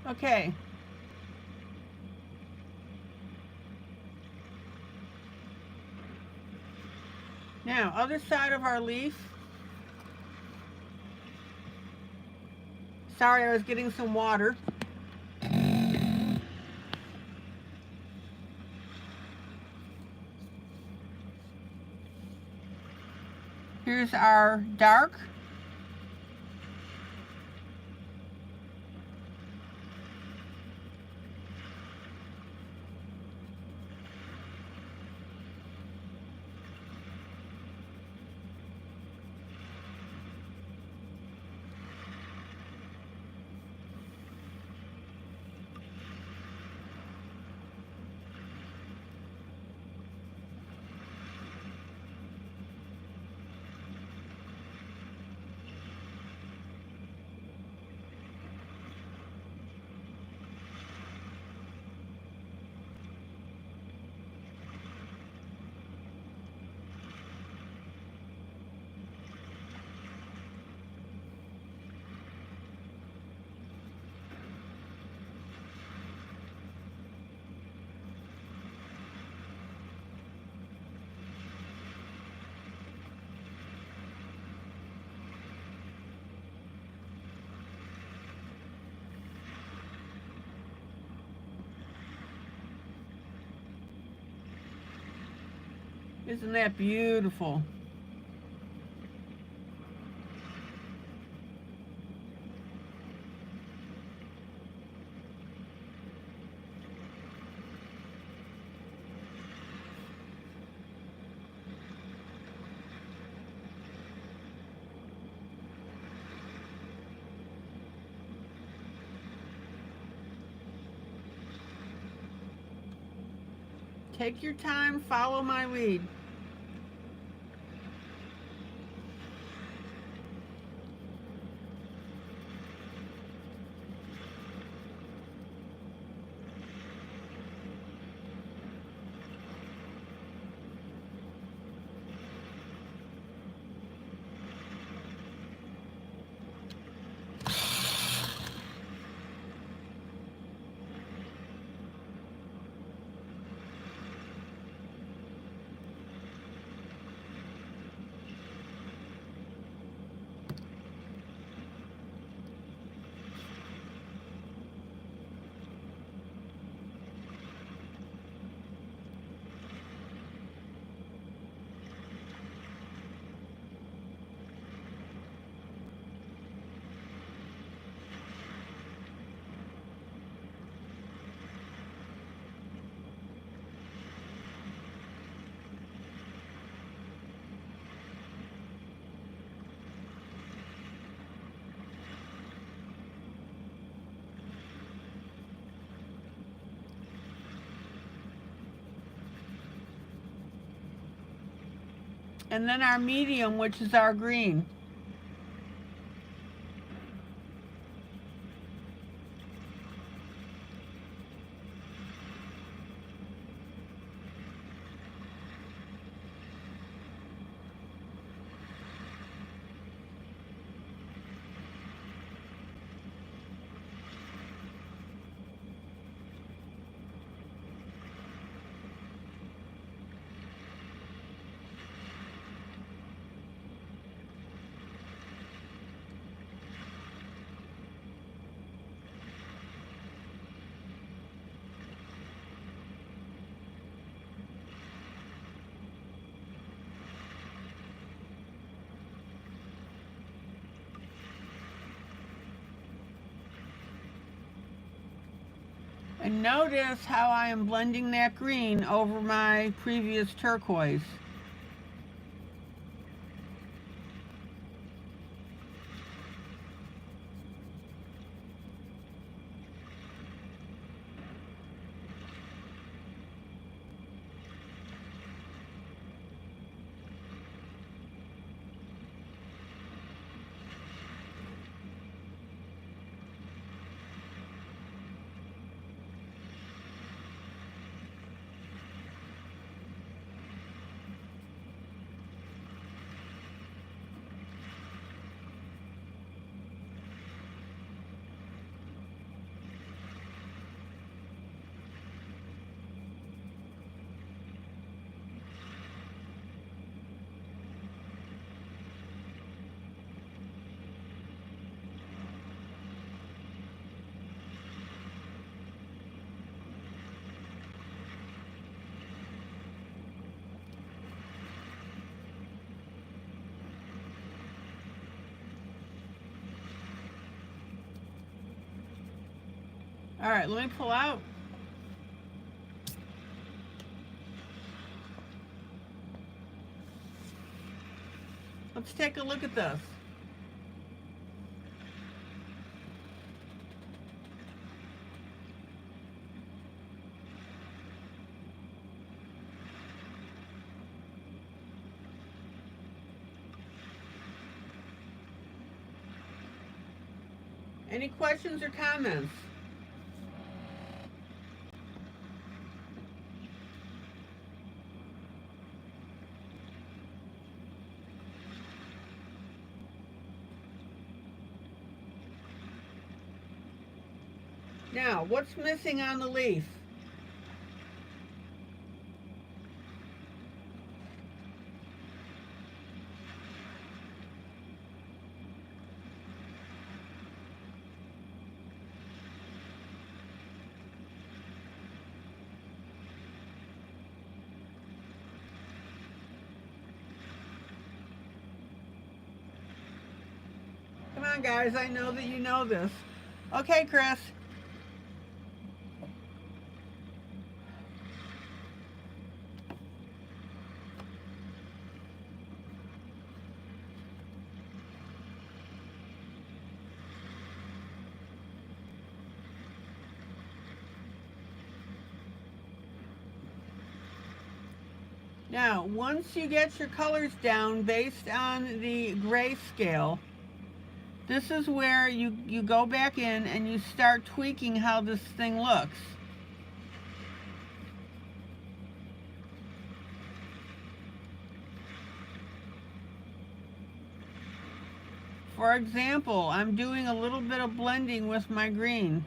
Okay. Now, other side of our leaf. Sorry, I was getting some water. Here's our dark. Isn't that beautiful? Take your time, follow my lead. and then our medium, which is our green. And notice how I am blending that green over my previous turquoise. All right, let me pull out. Let's take a look at this. Any questions or comments? Now, what's missing on the leaf? Come on, guys, I know that you know this. Okay, Chris. Now, once you get your colors down based on the grayscale, this is where you go back in and you start tweaking how this thing looks. For example, I'm doing a little bit of blending with my green.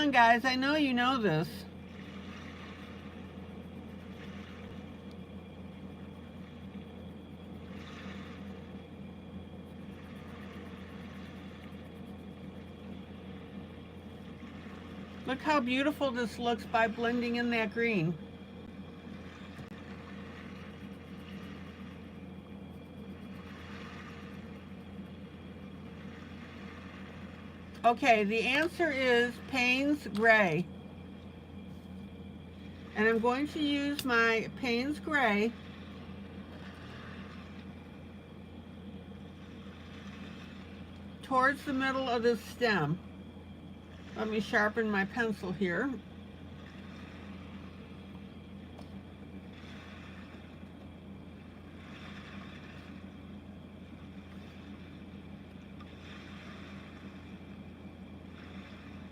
on, guys. I know you know this. Look how beautiful this looks by blending in that green. Okay, the answer is Payne's Gray. And I'm going to use my Payne's Gray towards the middle of this stem. Let me sharpen my pencil here.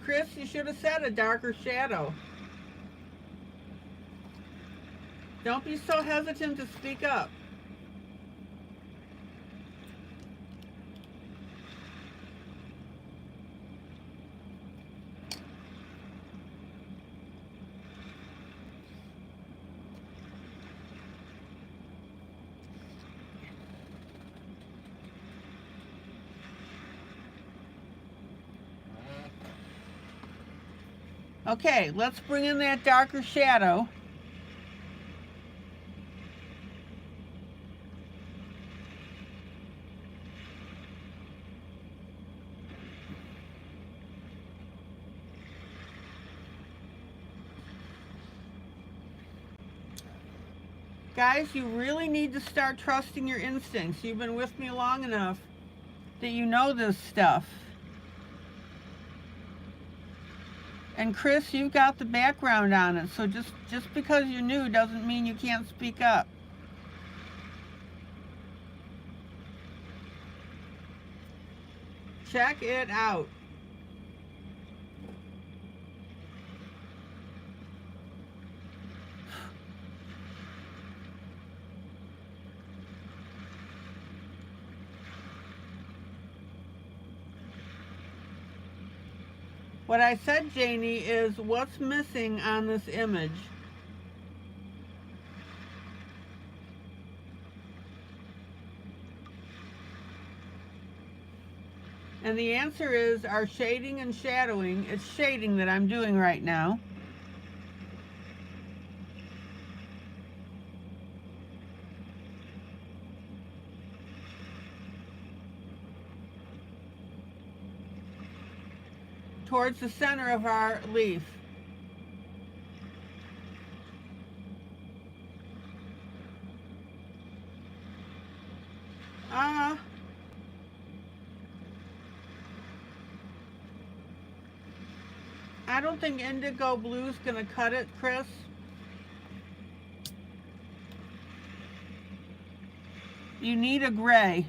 Chris, you should have said a darker shadow. Don't be so hesitant to speak up. Okay, let's bring in that darker shadow. Guys, you really need to start trusting your instincts. You've been with me long enough that you know this stuff. And Chris, you've got the background on it, so just because you're new doesn't mean you can't speak up. Check it out. What I said, Janie, is what's missing on this image. And the answer is our shading and shadowing. It's shading that I'm doing right now. Towards the center of our leaf. I don't think indigo blue's gonna cut it, Chris. You need a gray.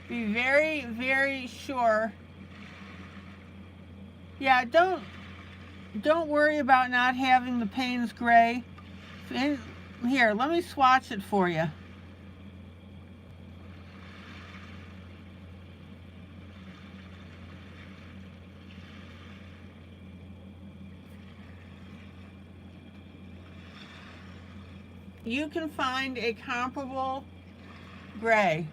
Be very, very sure. Yeah, don't worry about not having the Payne's Gray. Here, let me swatch it for you. You can find a comparable gray.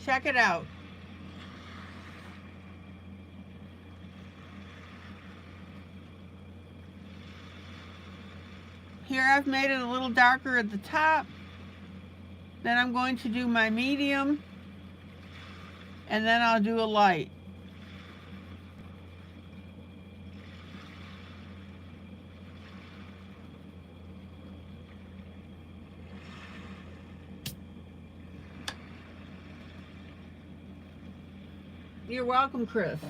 Check it out. Here I've made it a little darker at the top. Then I'm going to do my medium, and then I'll do a light. You're welcome, Chris.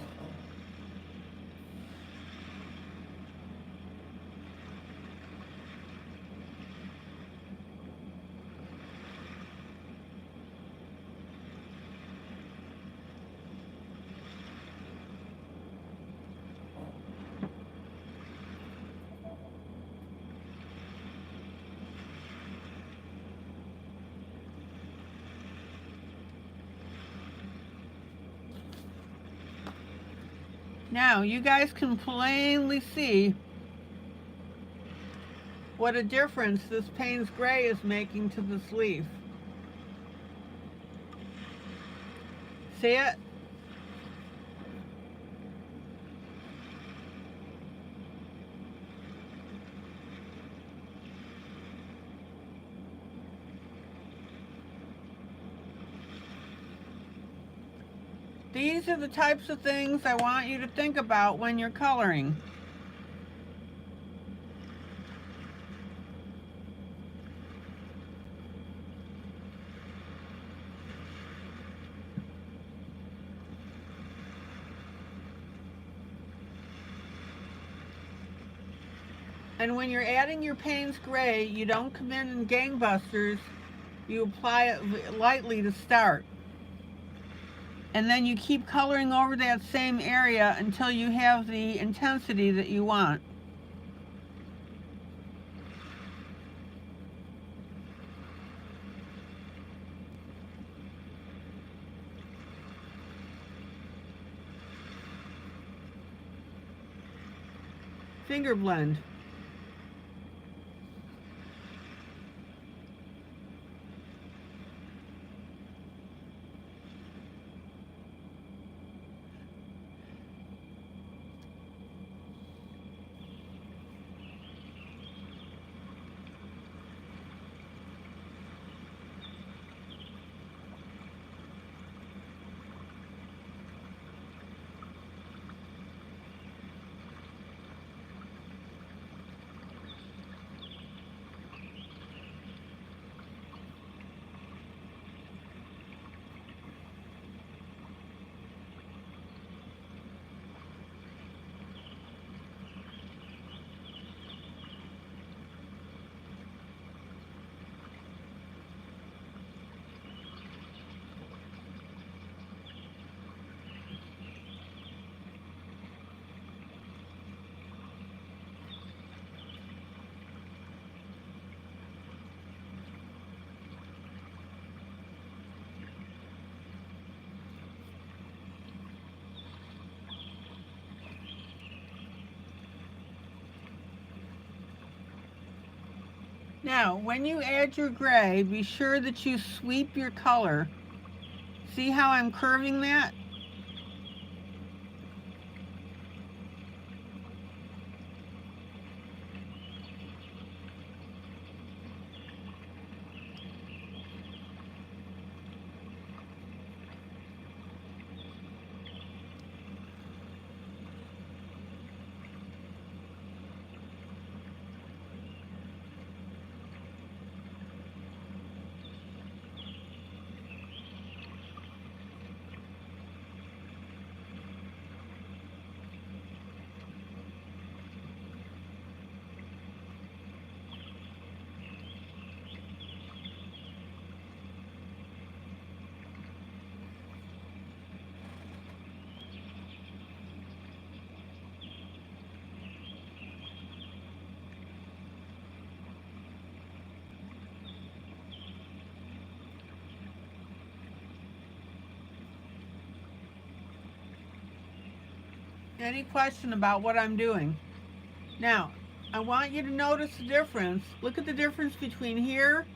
Now, you guys can plainly see what a difference this Payne's Gray is making to this leaf. See it? These are the types of things I want you to think about when you're coloring. And when you're adding your Payne's Gray, you don't come in gangbusters. You apply it lightly to start. And then you keep coloring over that same area until you have the intensity that you want. Finger blend. Now, when you add your gray, be sure that you sweep your color. See how I'm curving that? Any question about what I'm doing? Now, I want you to notice the difference. Look at the difference between here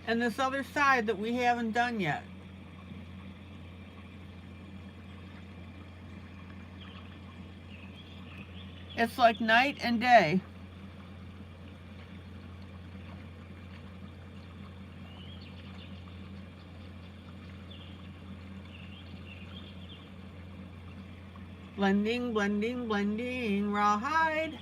and this other side that we haven't done yet. It's like night and day. Blending, blending, blending, rawhide.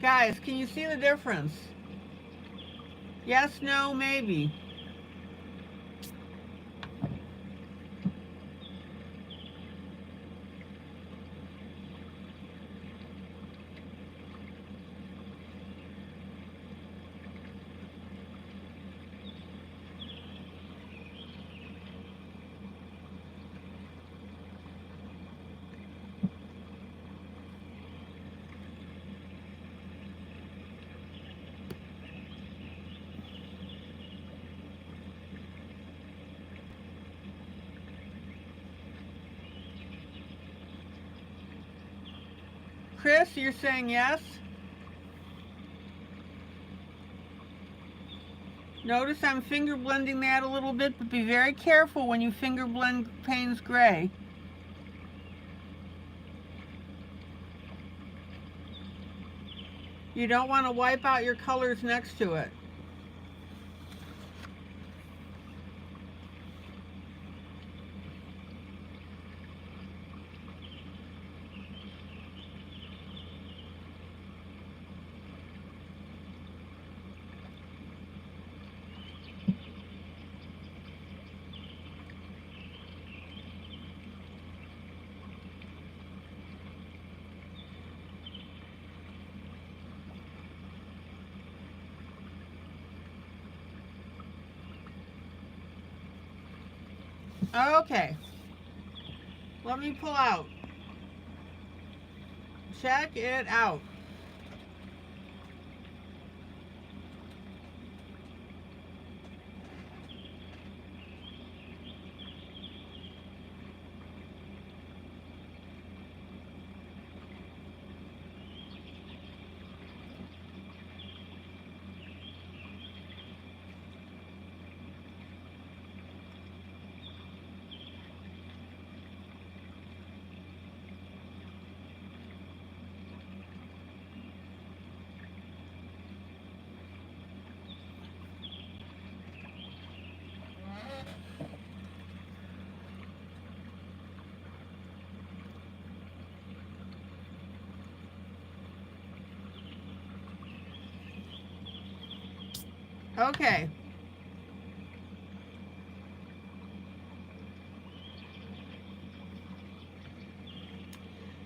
Guys, can you see the difference? Yes, no, maybe. Chris, you're saying yes? Notice I'm finger blending that a little bit, but be very careful when you finger blend Payne's Gray. You don't want to wipe out your colors next to it. Okay, let me pull out. Check it out. Okay.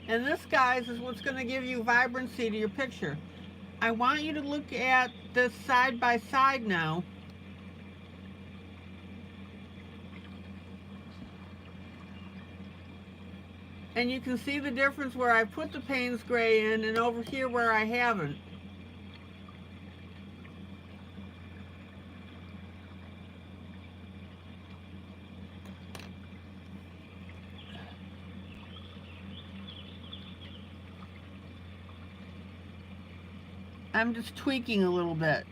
And this, guys, is what's going to give you vibrancy to your picture. I want you to look at this side by side now. And you can see the difference where I put the Payne's Gray in and over here where I haven't. I'm just tweaking a little bit.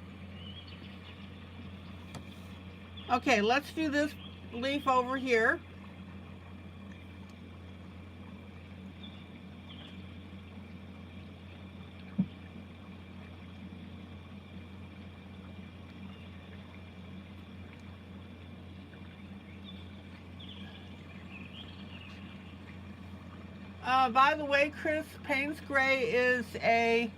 Okay, let's do this leaf over here. By the way, Chris, Payne's Gray is a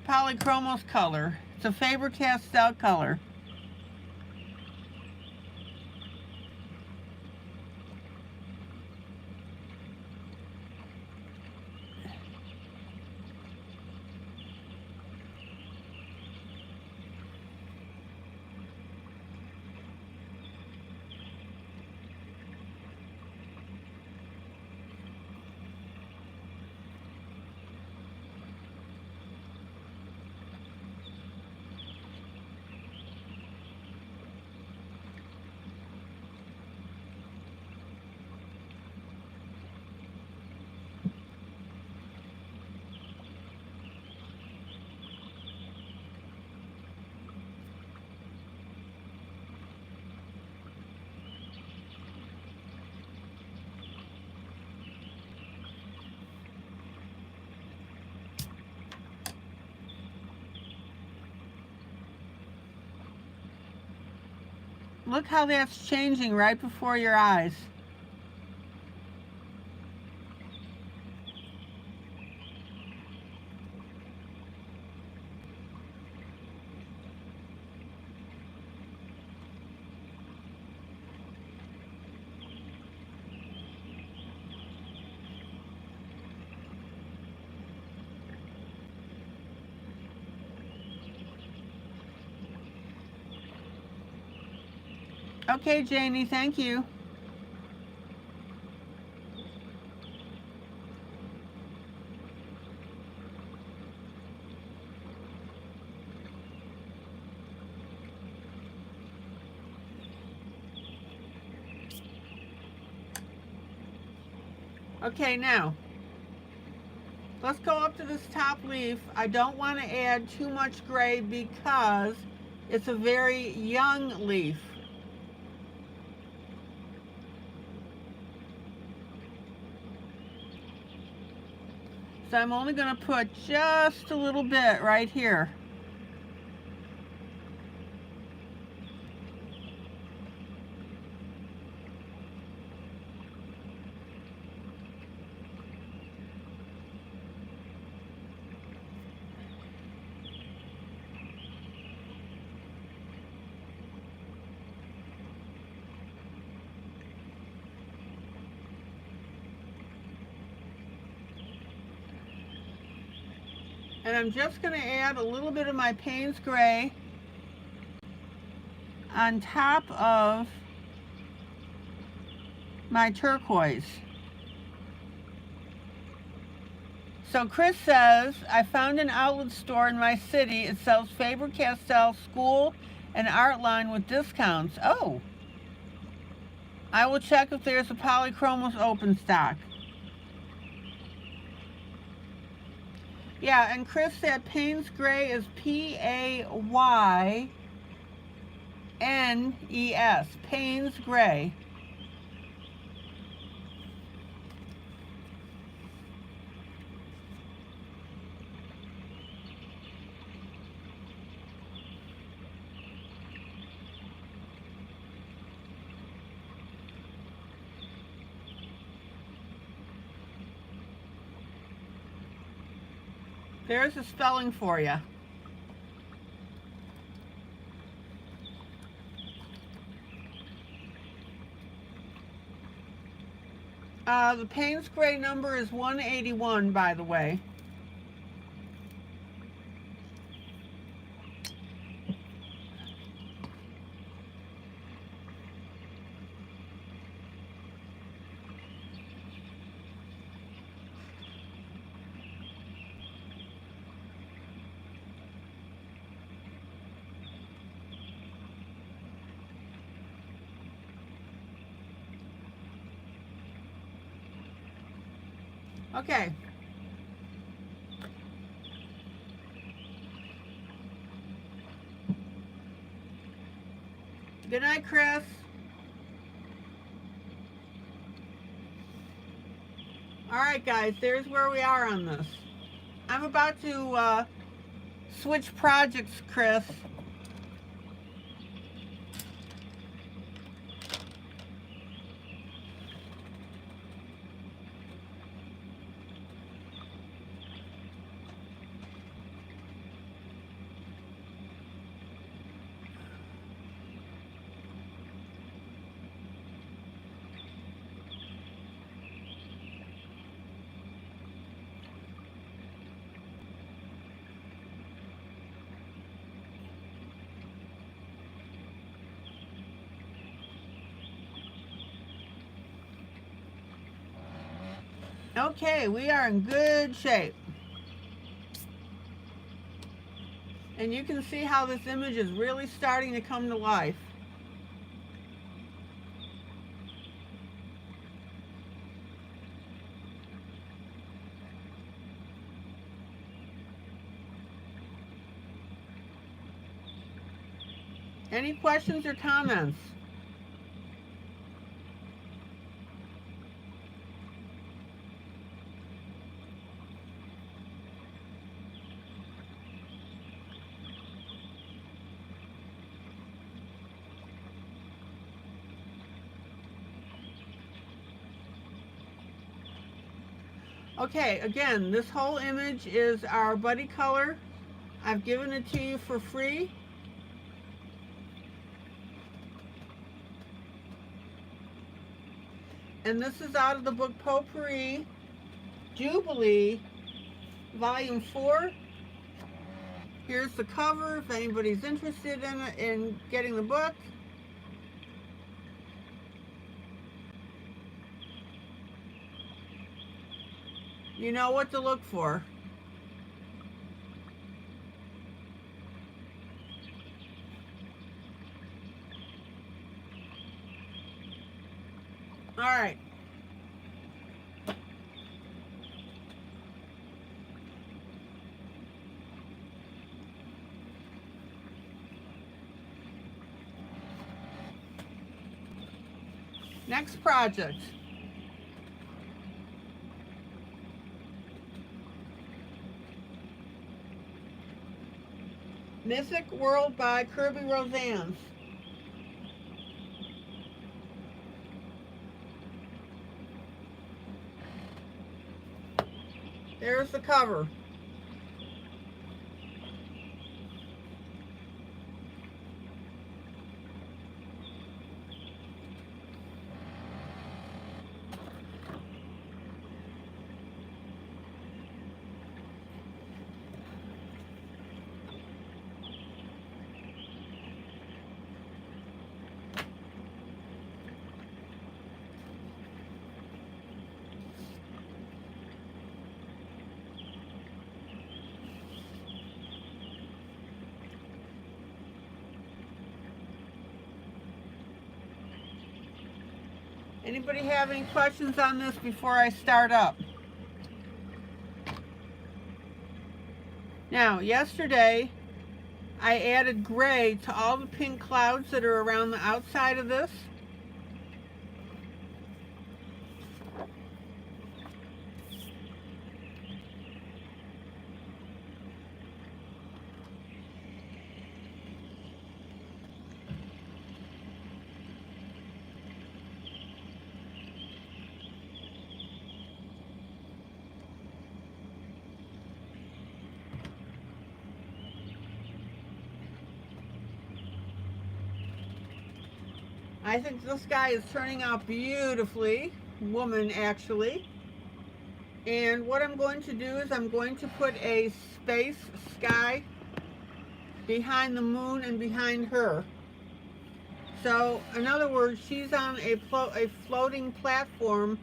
polychromos color. It's a Faber-Castell color. Look how that's changing right before your eyes. Okay, Janie, thank you. Okay, now, let's go up to this top leaf. I don't want to add too much gray because it's a very young leaf. So I'm only going to put just a little bit right here. And I'm just going to add a little bit of my Payne's Gray on top of my turquoise. So Chris says, I found an outlet store in my city. It sells Faber-Castell school and art line with discounts. Oh, I will check if there's a polychromos open stock. Yeah, and Chris said Payne's Gray is P-A-Y-N-E-S, Payne's Gray. There's a spelling for you. The Payne's Gray number is 181, by the way. Okay. Good night, Chris. All right, guys, there's where we are on this. I'm about to switch projects, Chris. Okay, we are in good shape. And you can see how this image is really starting to come to life. Any questions or comments? Okay, again, this whole image is our buddy color. I've given it to you for free. And this is out of the book Potpourri, Jubilee, Volume 4. Here's the cover if anybody's interested in it, in getting the book. You know what to look for. All right. Next project. Mythic World by Kirby Roseanne. There's the cover. Anybody have any questions on this before I start up? Now, yesterday, I added gray to all the pink clouds that are around the outside of this. I think this guy is turning out beautifully, woman actually. And what I'm going to do is I'm going to put a space sky behind the moon and behind her. So, in other words, she's on a floating platform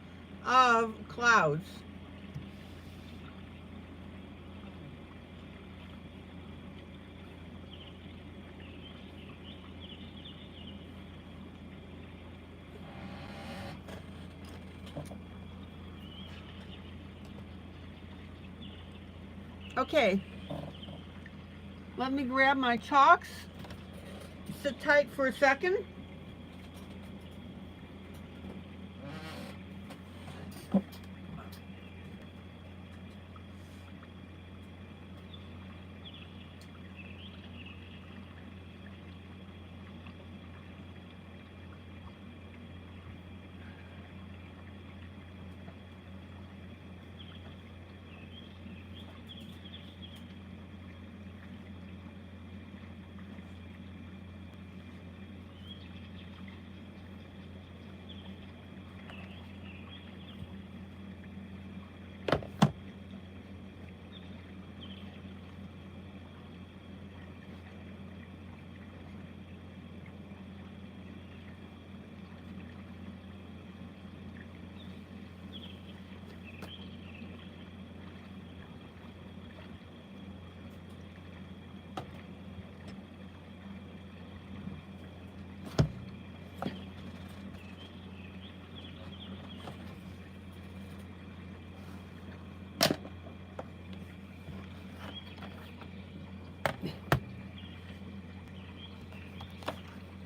of clouds. Okay, let me grab my chalks. Sit tight for a second.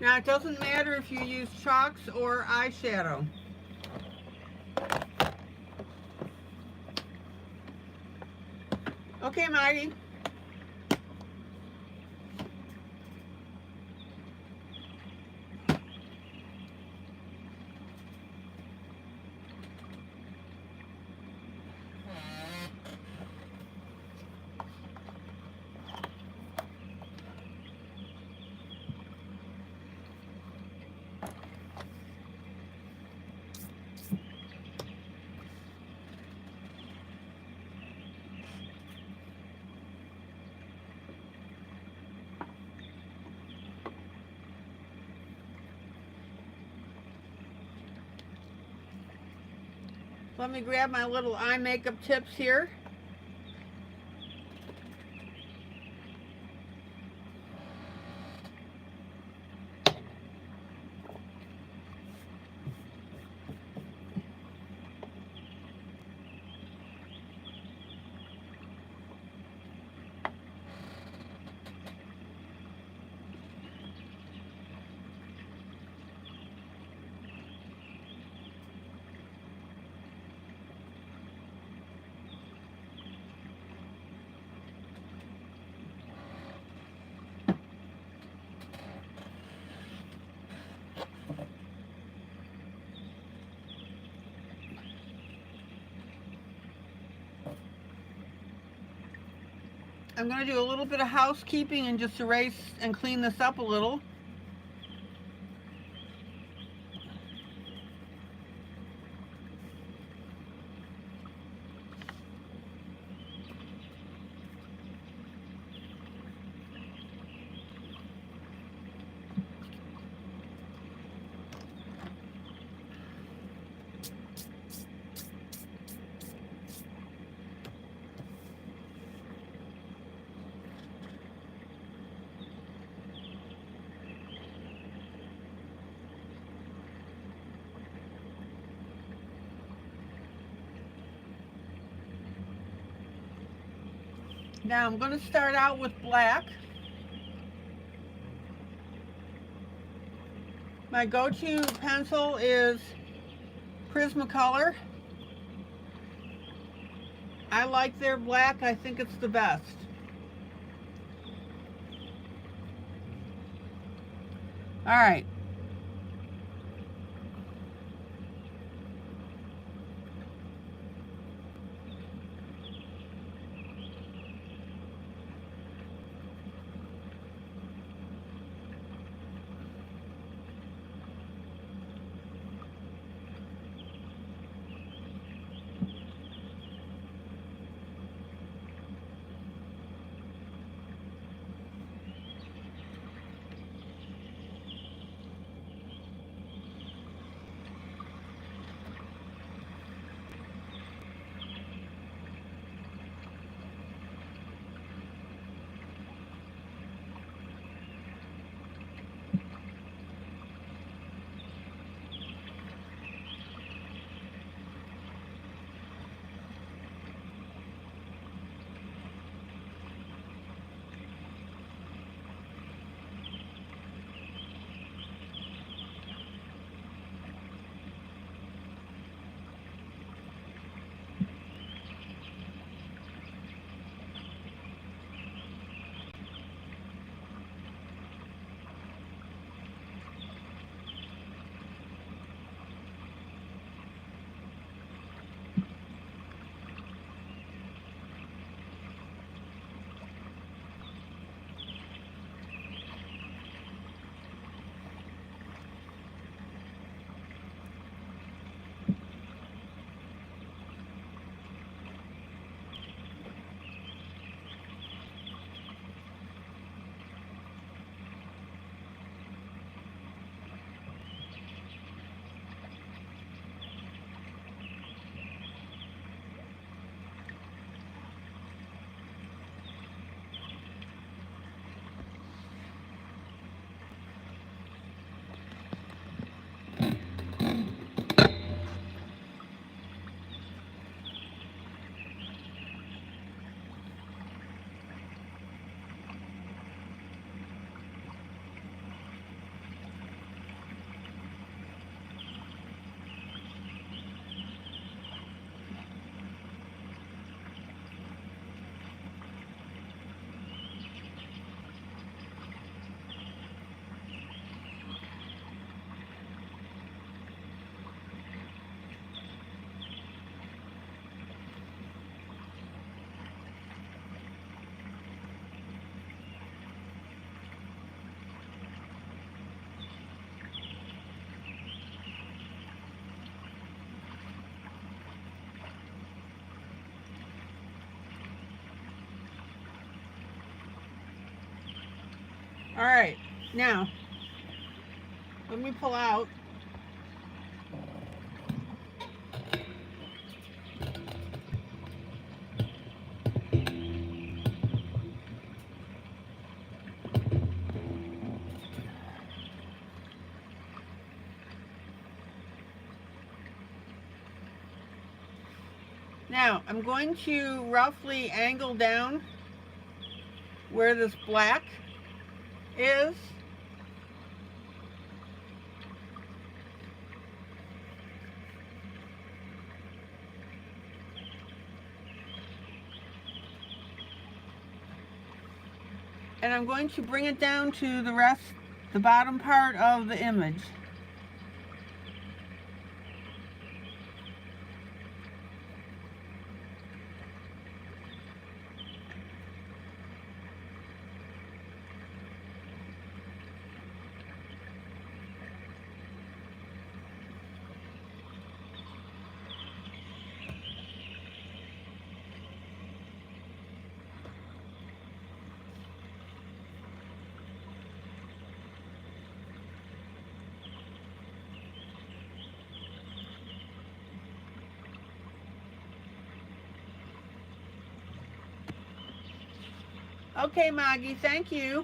Now, it doesn't matter if you use chalks or eyeshadow. Okay, Marty. Let me grab my little eye makeup tips here. I'm going to do a little bit of housekeeping and just erase and clean this up a little. Now I'm going to start out with black. My go-to pencil is Prismacolor. I like their black. I think it's the best. All right. All right, now let me pull out. Now I'm going to roughly angle down where this black is. And I'm going to bring it down to the bottom part of the image. Okay, Maggie, thank you.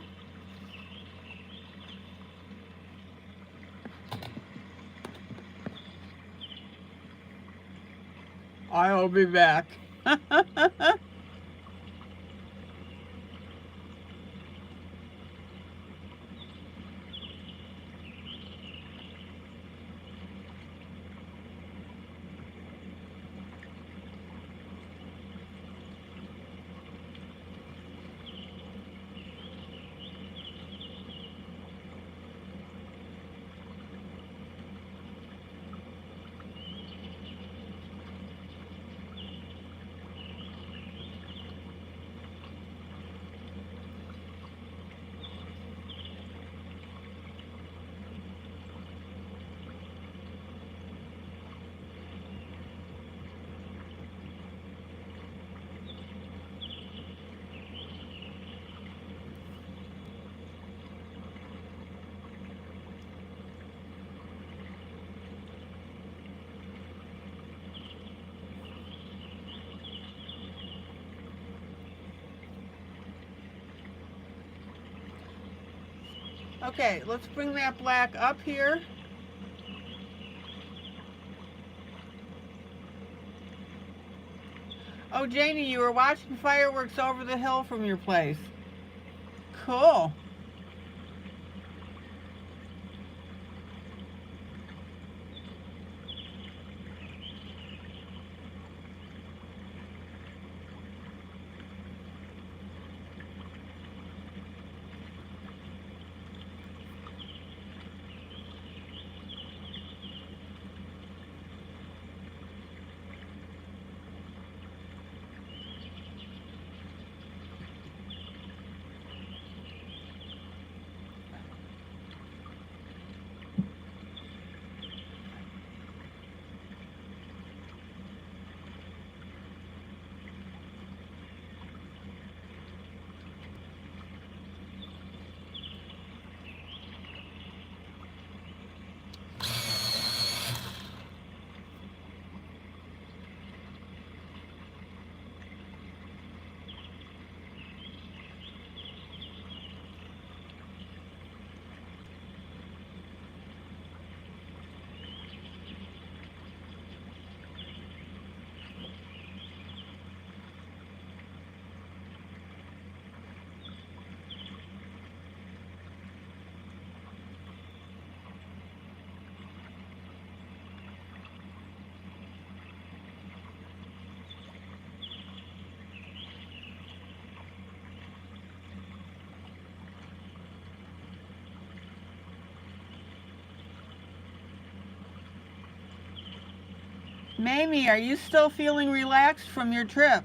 I'll be back. Okay, let's bring that black up here. Oh, Janie, you were watching fireworks over the hill from your place. Cool. Mamie, are you still feeling relaxed from your trip?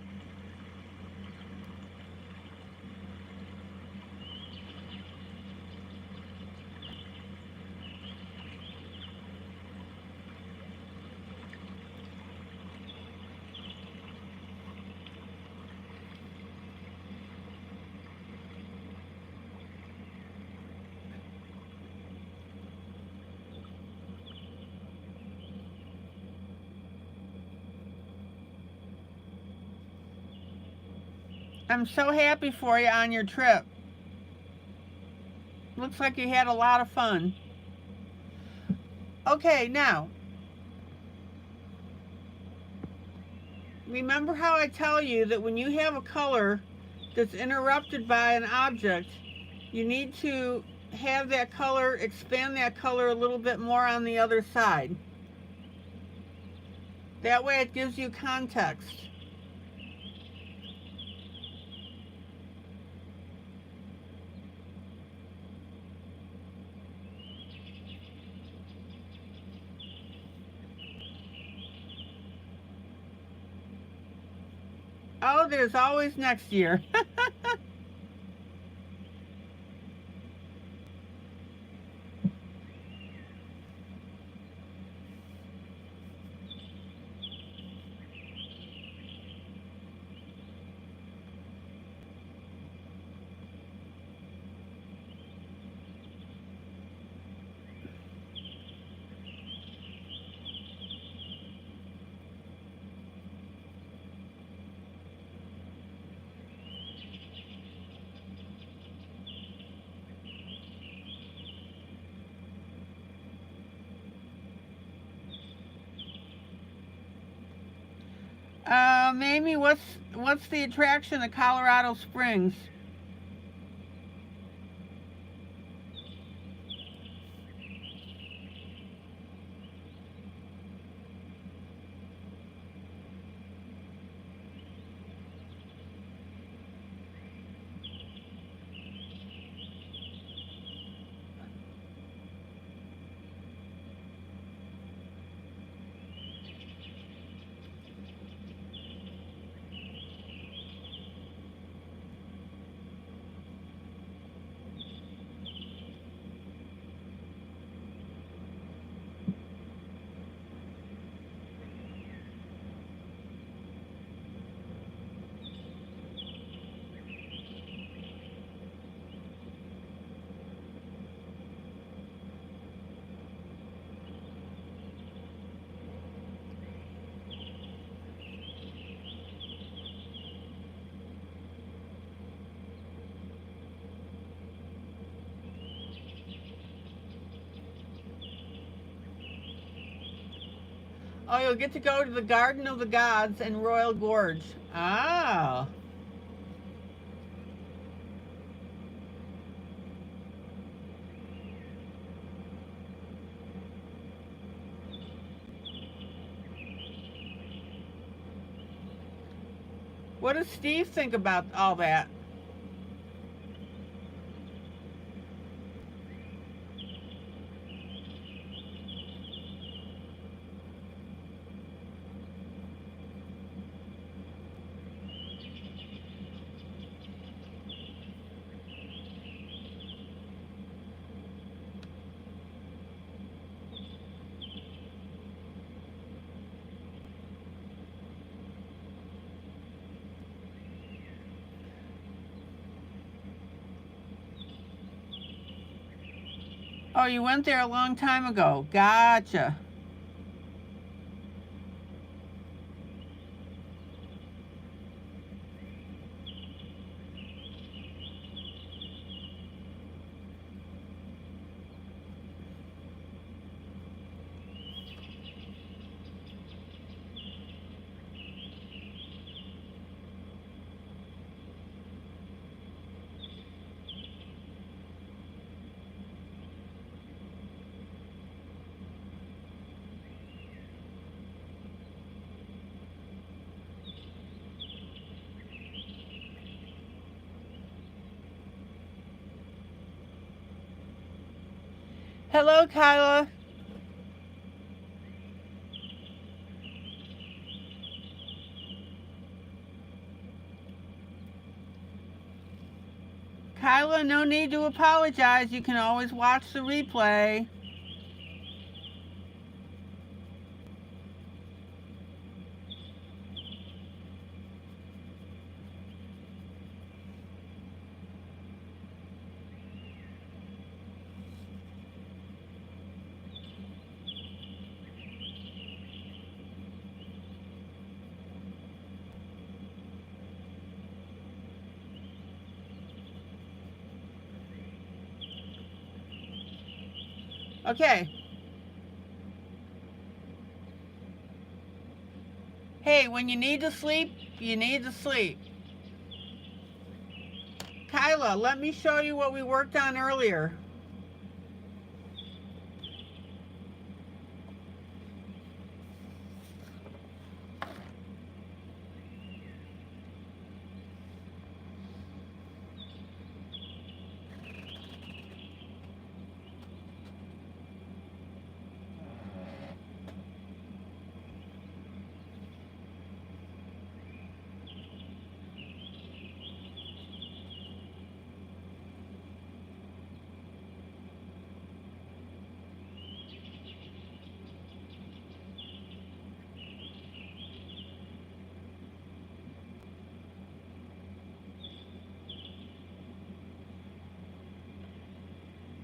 I'm so happy for you on your trip. Looks like you had a lot of fun. Okay, now, remember how I tell you that when you have a color that's interrupted by an object, you need to have that color, expand that color a little bit more on the other side. That way it gives you context. Oh, there's always next year. Mamie, what's the attraction of Colorado Springs? Oh, you'll get to go to the Garden of the Gods and Royal Gorge. Ah. What does Steve think about all that? Oh, you went there a long time ago. Gotcha. Hello, Kyla. Kyla, no need to apologize. You can always watch the replay. Okay. Hey, when you need to sleep, you need to sleep. Kyla, let me show you what we worked on earlier.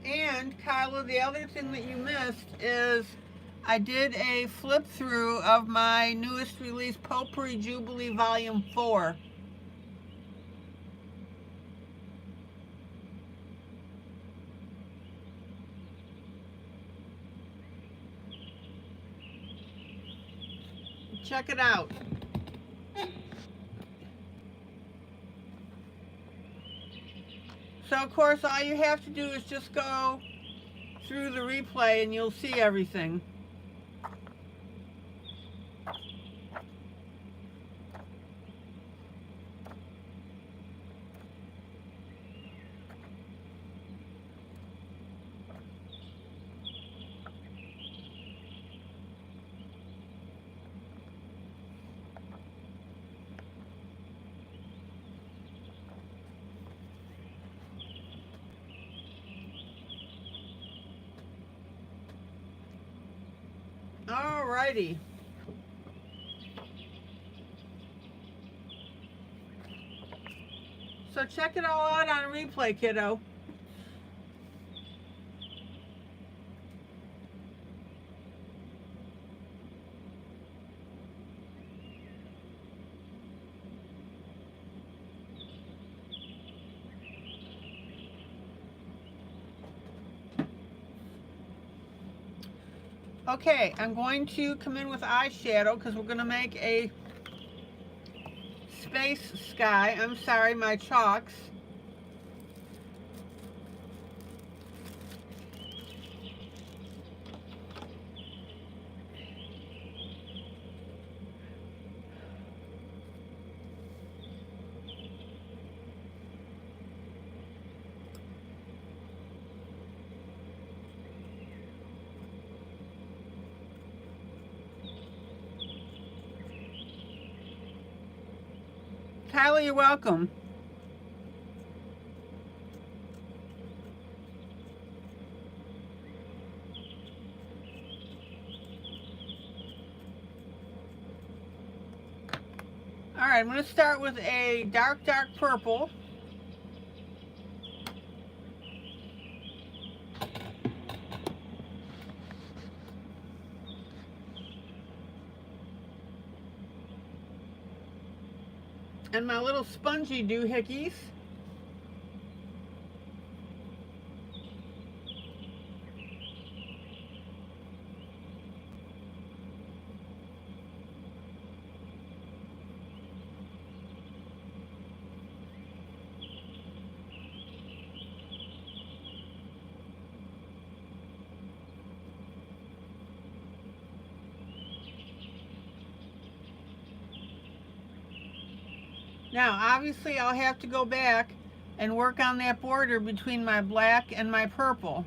And Kyla, the other thing that you missed is I did a flip through of my newest release, Potpourri Jubilee Volume 4. Check it out. So of course all you have to do is just go through the replay and you'll see everything. Alrighty. So check it all out on replay, kiddo. Okay, I'm going to come in with eyeshadow because we're going to make a space sky. I'm sorry, my chalks. Kyla, you're welcome. All right, I'm going to start with a dark purple. And my little spongy doohickeys. Now, obviously, I'll have to go back and work on that border between my black and my purple.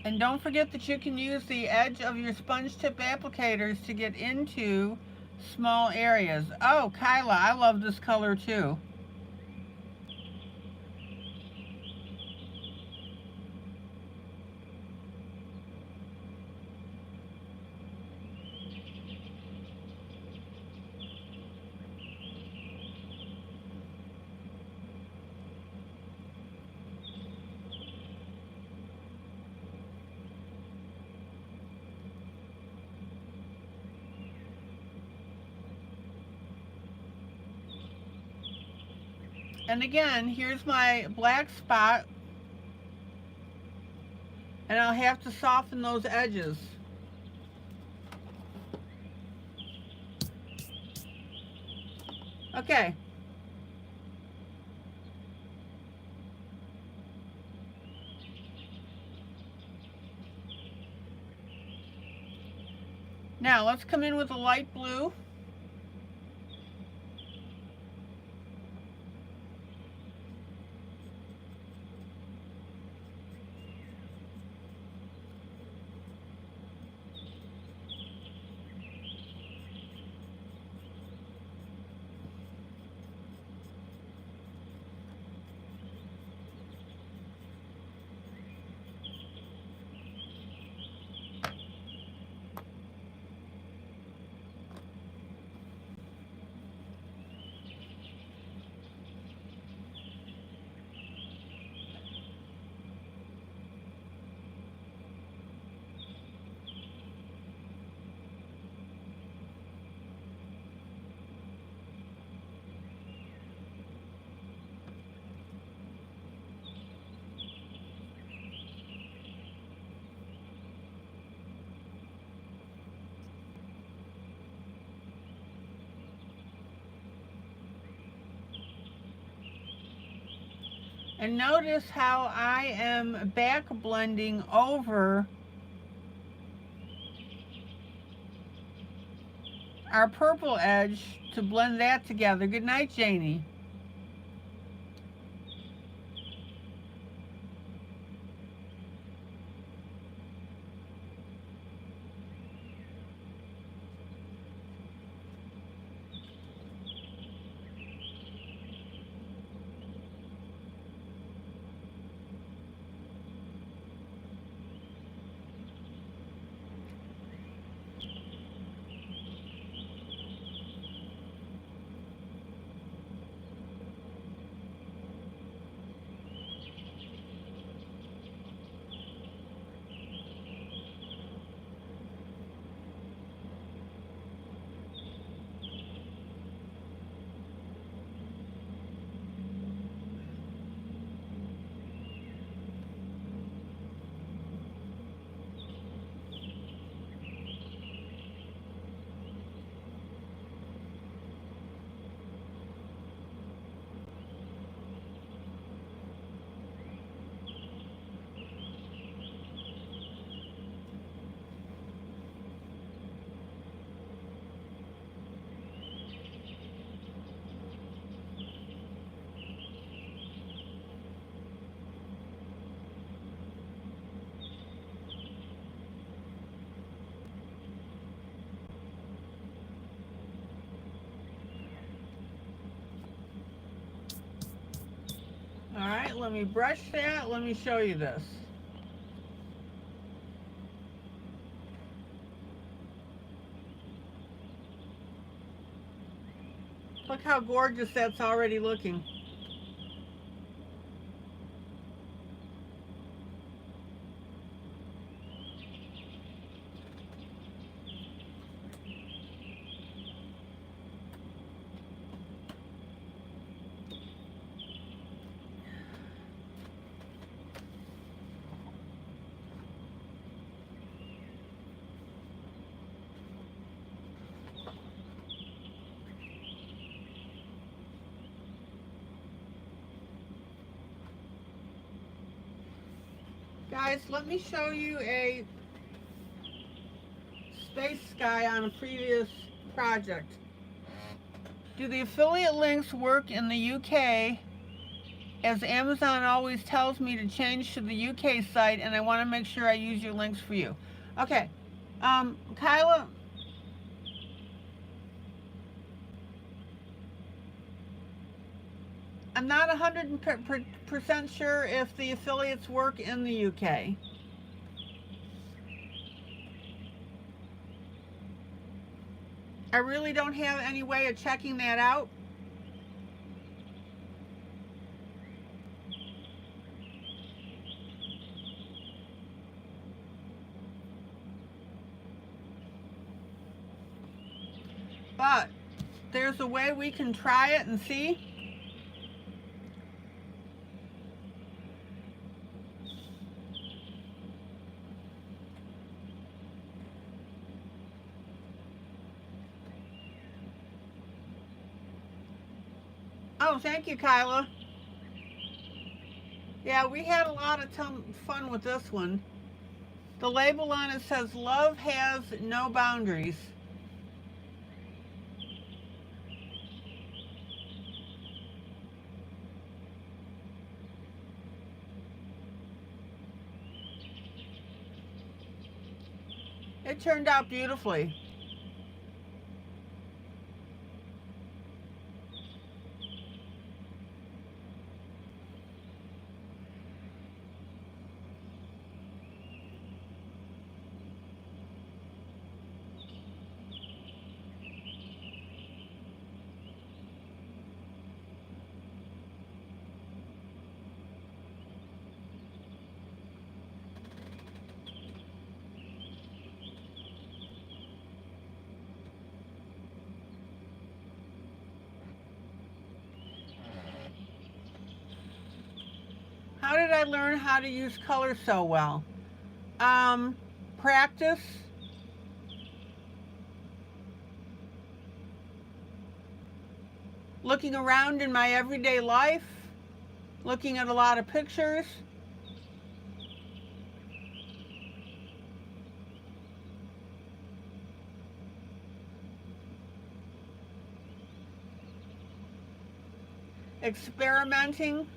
And don't forget that you can use the edge of your sponge tip applicators to get into small areas. Oh, Kyla, I love this color too. And again, here's my black spot, and I'll have to soften those edges. Okay. Now let's come in with a light blue. And notice how I am back blending over our purple edge to blend that together. Good night, Janie. All right, let me brush that. Let me show you this. Look how gorgeous that's already looking. Guys, let me show you a space sky on a previous project. Do the affiliate links work in the UK as Amazon always tells me to change to the UK site, and I want to make sure I use your links for you. Okay, Kyla, I'm not 100% sure if the affiliates work in the UK. I really don't have any way of checking that out. But there's a way we can try it and see. Oh, thank you, Kyla. Yeah, we had a lot of fun with this one. The label on it says, "Love has no boundaries." It turned out beautifully. How did I learn how to use color so well? Practice. Looking around in my everyday life. Looking at a lot of pictures. Experimenting.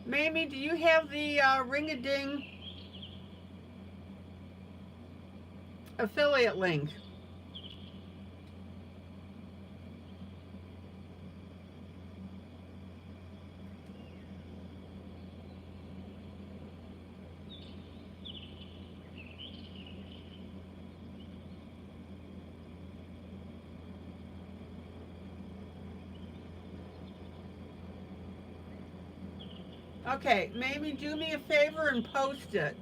Mamie, do you have the Ring-a-Ding affiliate link? Okay, maybe do me a favor and post it.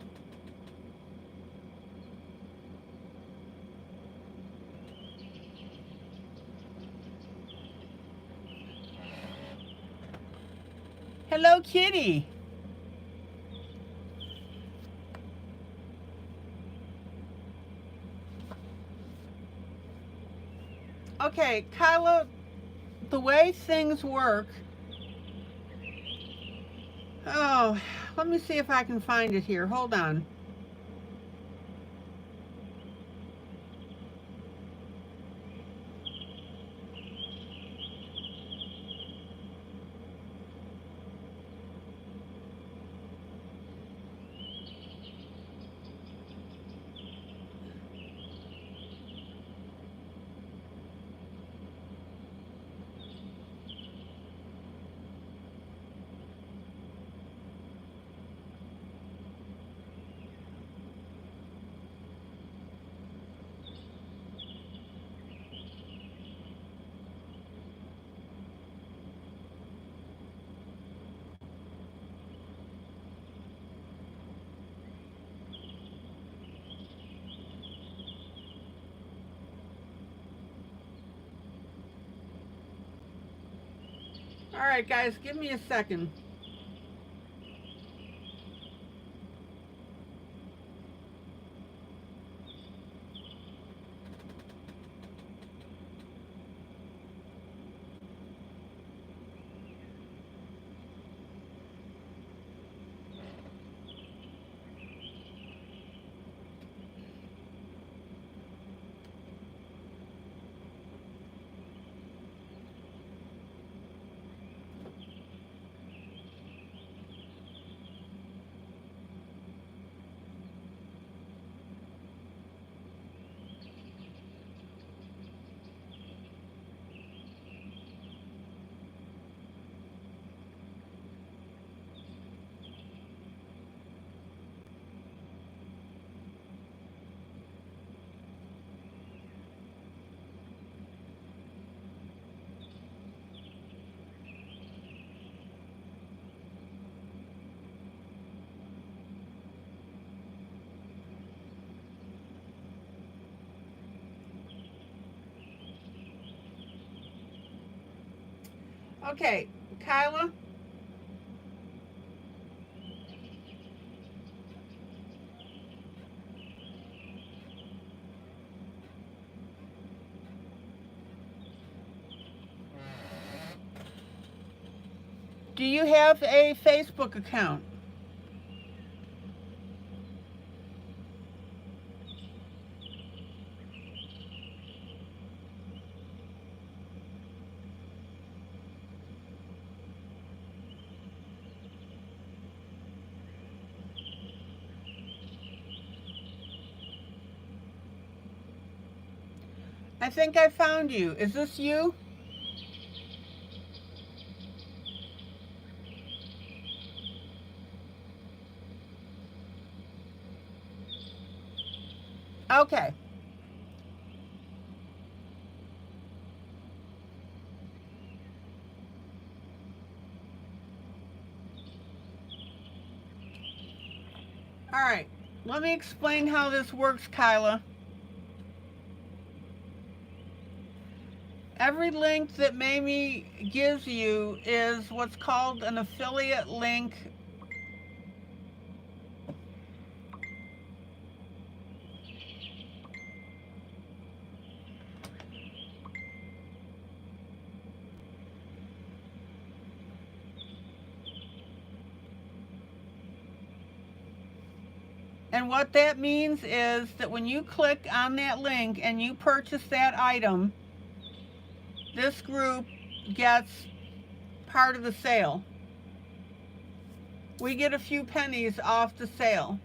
Hello, kitty. Okay, Kyla, the way things work. Oh, let me see if I can find it here. Hold on. All right, guys, give me a second. Okay, Kyla. Do you have a Facebook account? I think I found you. Is this you? Okay. All right. Let me explain how this works, Kyla. Every link that Mamie gives you is what's called an affiliate link. And what that means is that when you click on that link and you purchase that item, this group gets part of the sale. We get a few pennies off the sale.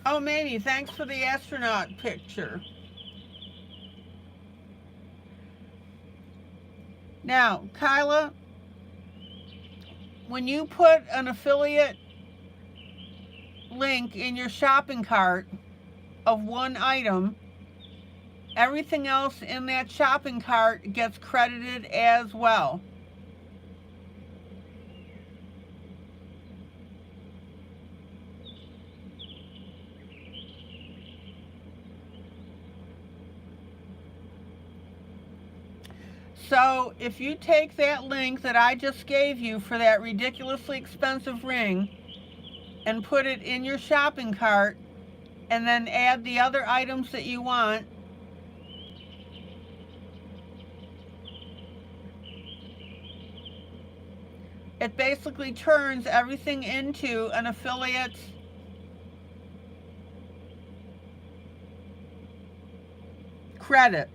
Oh, Mamie, thanks for the astronaut picture. Now, Kyla, when you put an affiliate link in your shopping cart of one item, everything else in that shopping cart gets credited as well. So if you take that link that I just gave you for that ridiculously expensive ring and put it in your shopping cart and then add the other items that you want, it basically turns everything into an affiliate credit.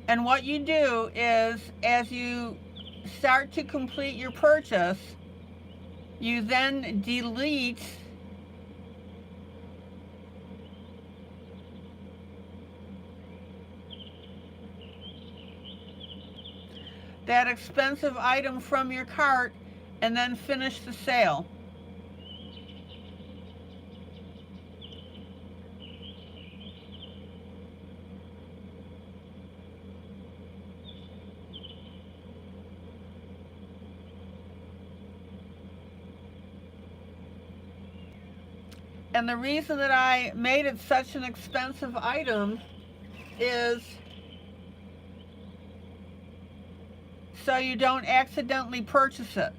And what you do is, as you start to complete your purchase, you then delete that expensive item from your cart and then finish the sale. And the reason that I made it such an expensive item is so you don't accidentally purchase it.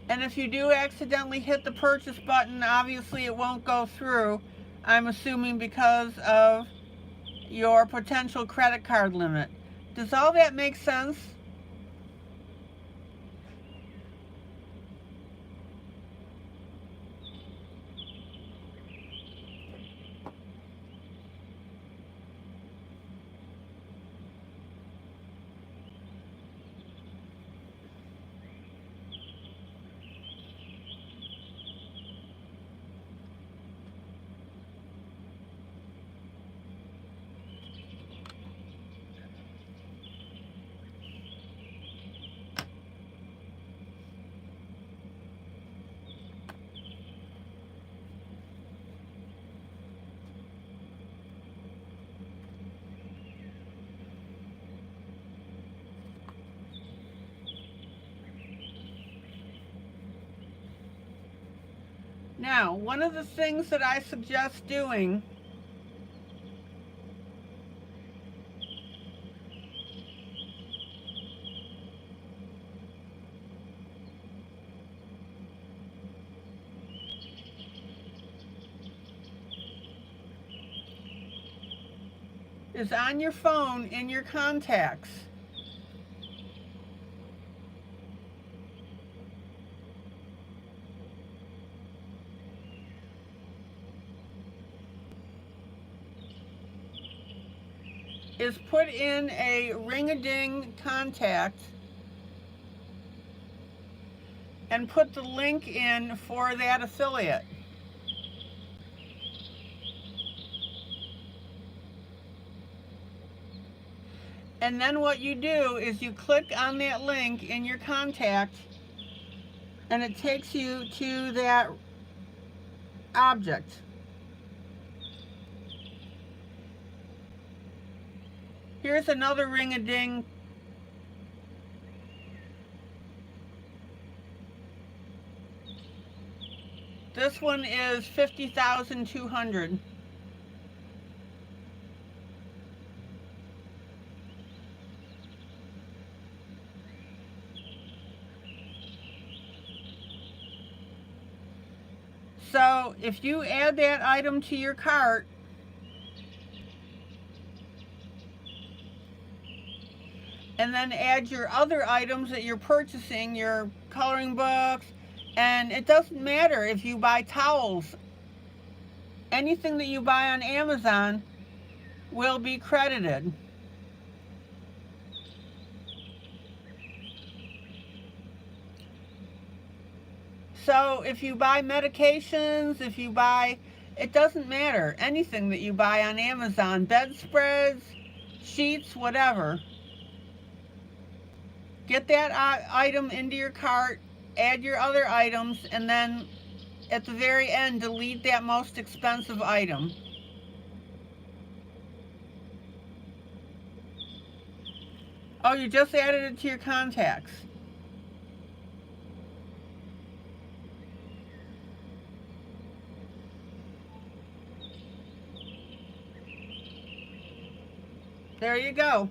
And if you do accidentally hit the purchase button, obviously it won't go through. I'm assuming because of your potential credit card limit. Does all that make sense? Now, one of the things that I suggest doing is on your phone in your contacts. Is put in a ring-a-ding contact and put the link in for that affiliate. And then what you do is you click on that link in your contact and it takes you to that object. Here's another ring-a-ding. This one is 50,200. So if you add that item to your cart, and then add your other items that you're purchasing, your coloring books, and it doesn't matter if you buy towels, anything that you buy on Amazon will be credited. So if you buy medications, if you buy, it doesn't matter, anything that you buy on Amazon, bedspreads, sheets, whatever, get that item into your cart, add your other items, and then at the very end, delete that most expensive item. Oh, you just added it to your contacts. There you go.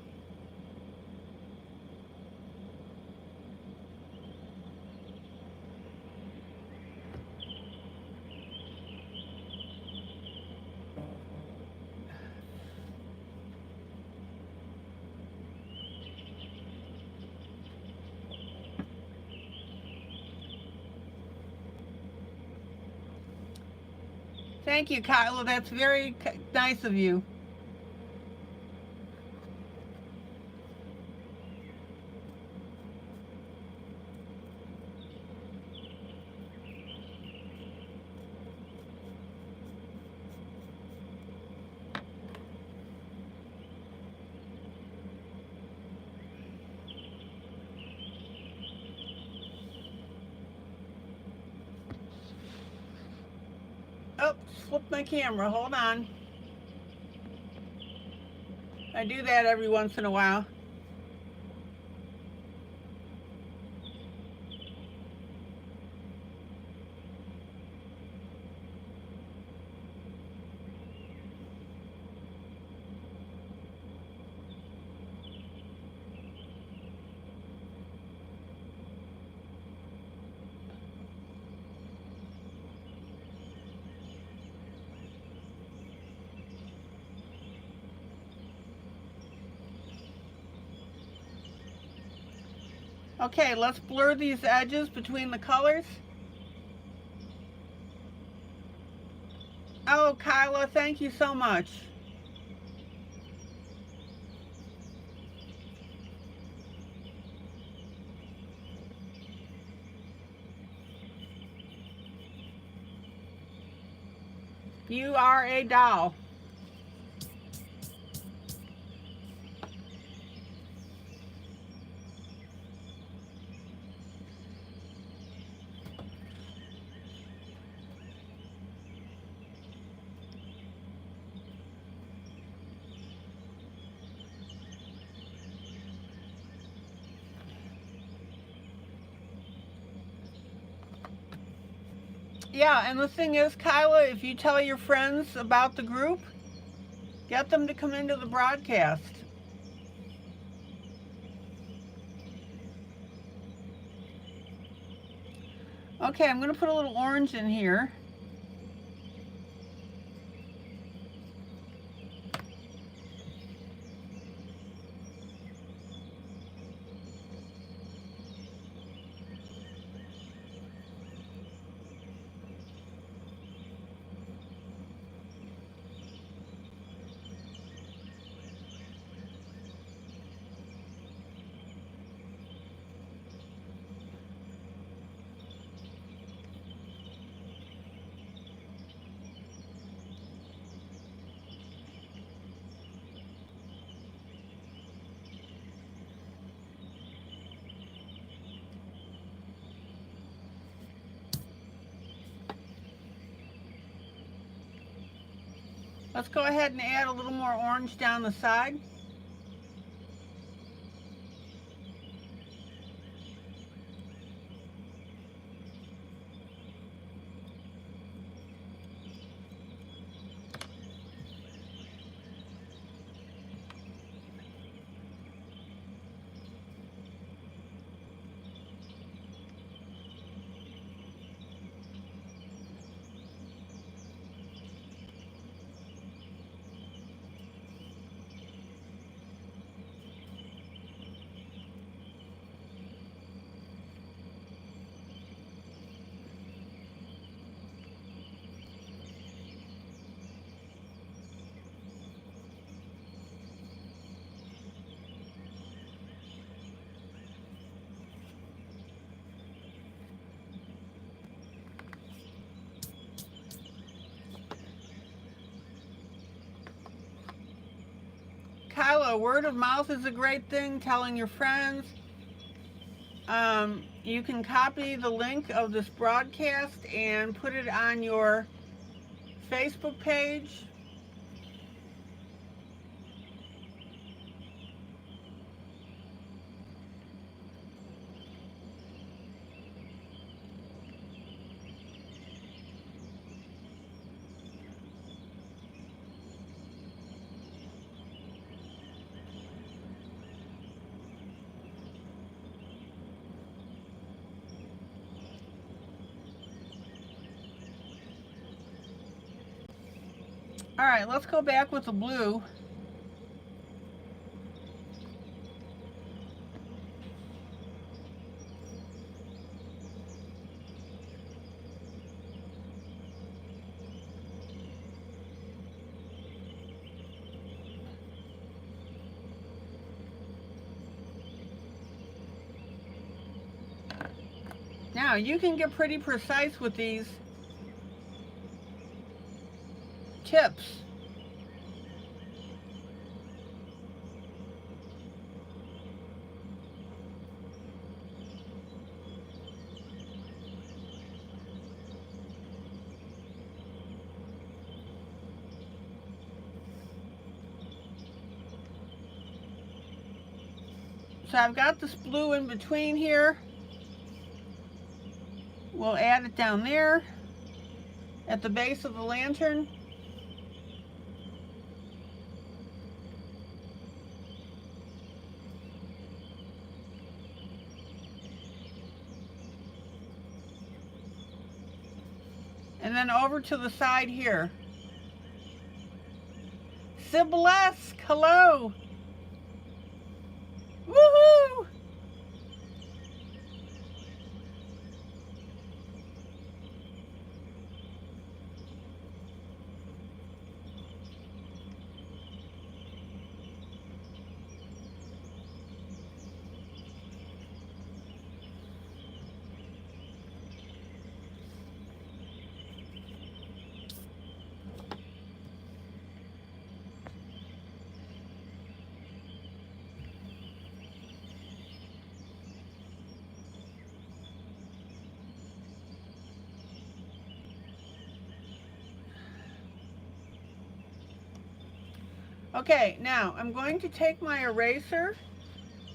Thank you, Kyla. That's very nice of you. Oh, flipped my camera. Hold on. I do that every once in a while. Okay, let's blur these edges between the colors. Oh, Kyla, thank you so much. You are a doll. Yeah, and the thing is, Kyla, if you tell your friends about the group, get them to come into the broadcast. Okay, I'm going to put a little orange in here. Let's go ahead and add a little more orange down the side. Kyla, word of mouth is a great thing, telling your friends. You can copy the link of this broadcast and put it on your Facebook page. All right, let's go back with the blue. Now, you can get pretty precise with these tips. So I've got this blue in between here. We'll add it down there at the base of the lantern. And then over to the side here. Siblesk, hello. Woohoo! Okay, now I'm going to take my eraser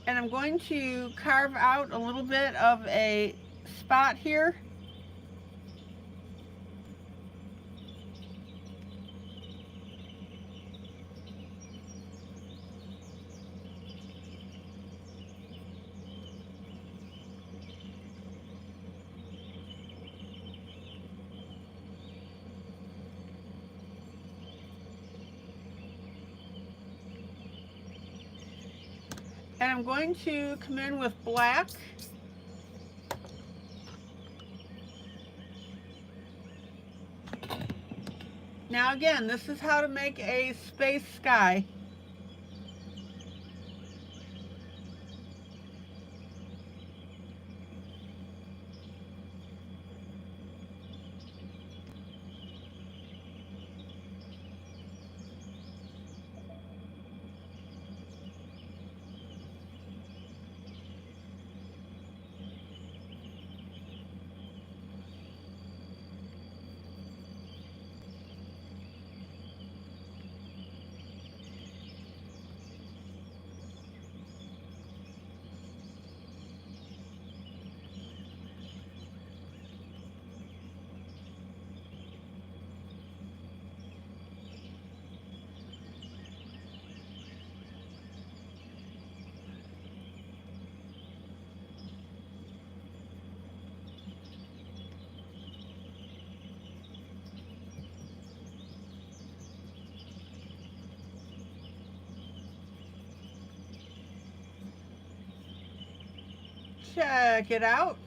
and I'm going to carve out a little bit of a spot here. And I'm going to come in with black. Now again, this is how to make a space sky. Check it out.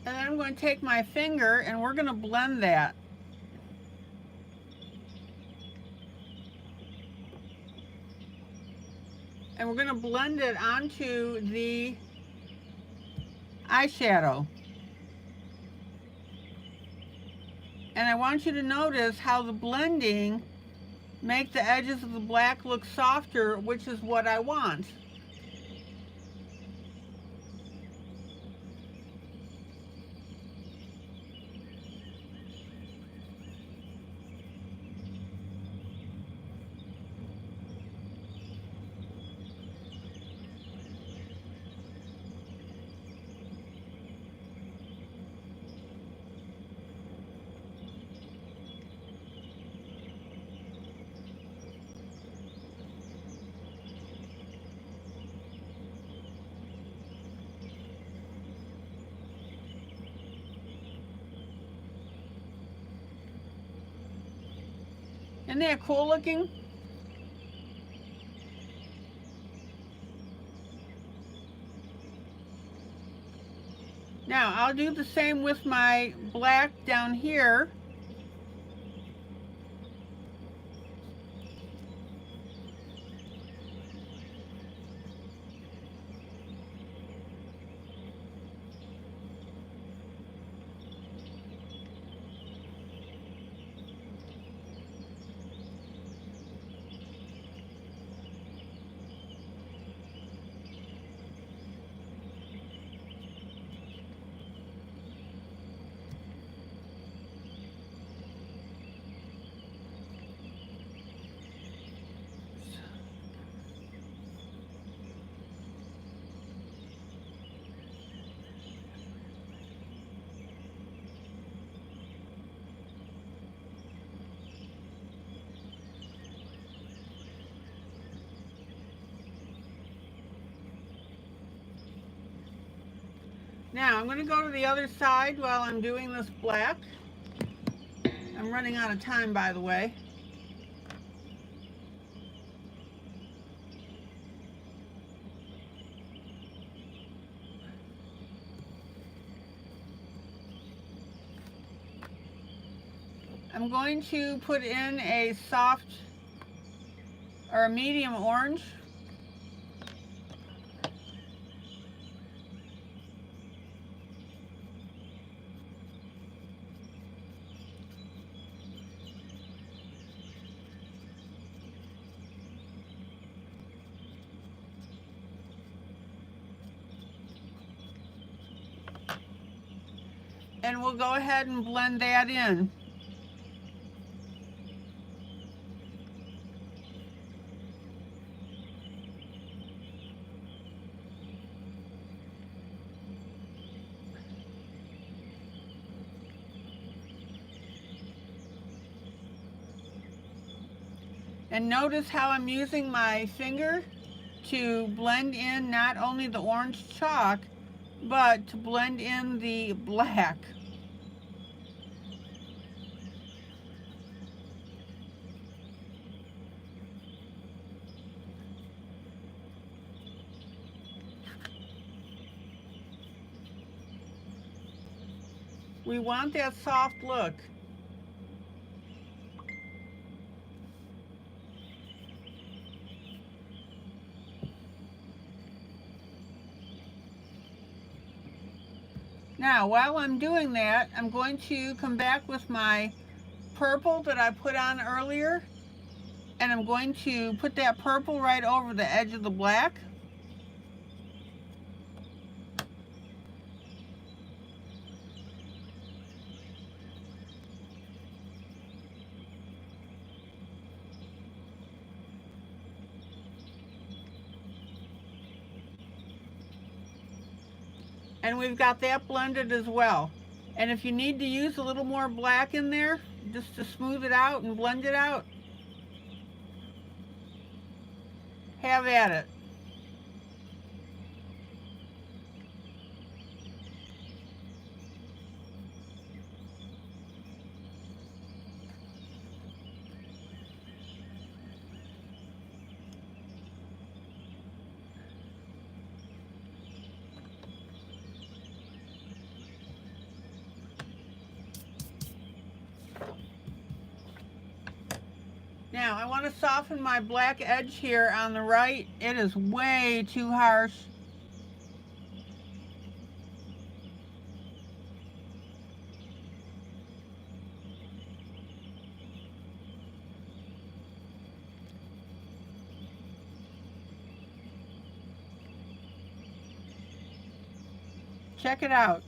And then I'm going to take my finger and we're going to blend that. And we're going to blend it onto the eyeshadow. And I want you to notice how the blending makes the edges of the black look softer, which is what I want. Isn't that cool looking? Now I'll do the same with my black down here. Now I'm going to go to the other side while I'm doing this black. I'm running out of time, by the way. I'm going to put in a soft or a medium orange. And we'll go ahead and blend that in. And notice how I'm using my finger to blend in not only the orange chalk, but to blend in the black. We want that soft look. Now, while I'm doing that, I'm going to come back with my purple that I put on earlier, and I'm going to put that purple right over the edge of the black. And we've got that blended as well. And if you need to use a little more black in there, just to smooth it out and blend it out, have at it. Now, I want to soften my black edge here on the right. It is way too harsh. Check it out.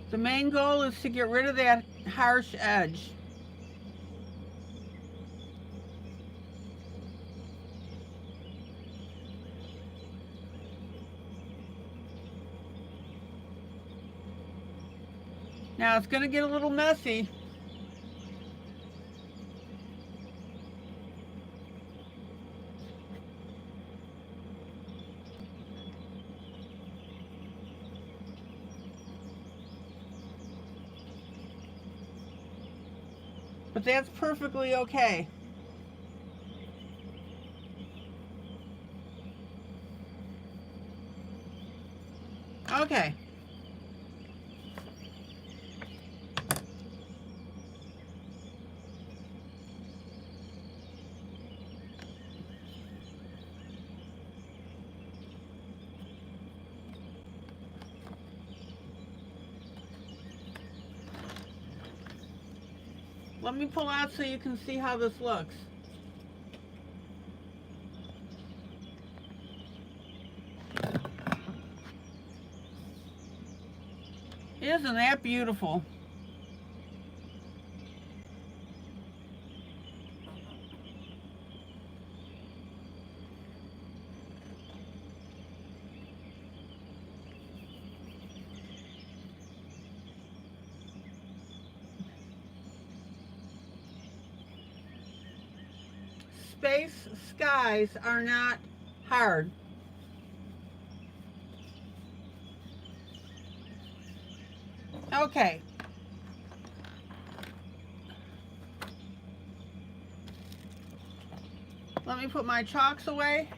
The main goal is to get rid of that harsh edge. Now it's going to get a little messy. But that's perfectly okay. Okay. Let me pull out so you can see how this looks. Isn't that beautiful? Space skies are not hard. Okay. Let me put my chalks away.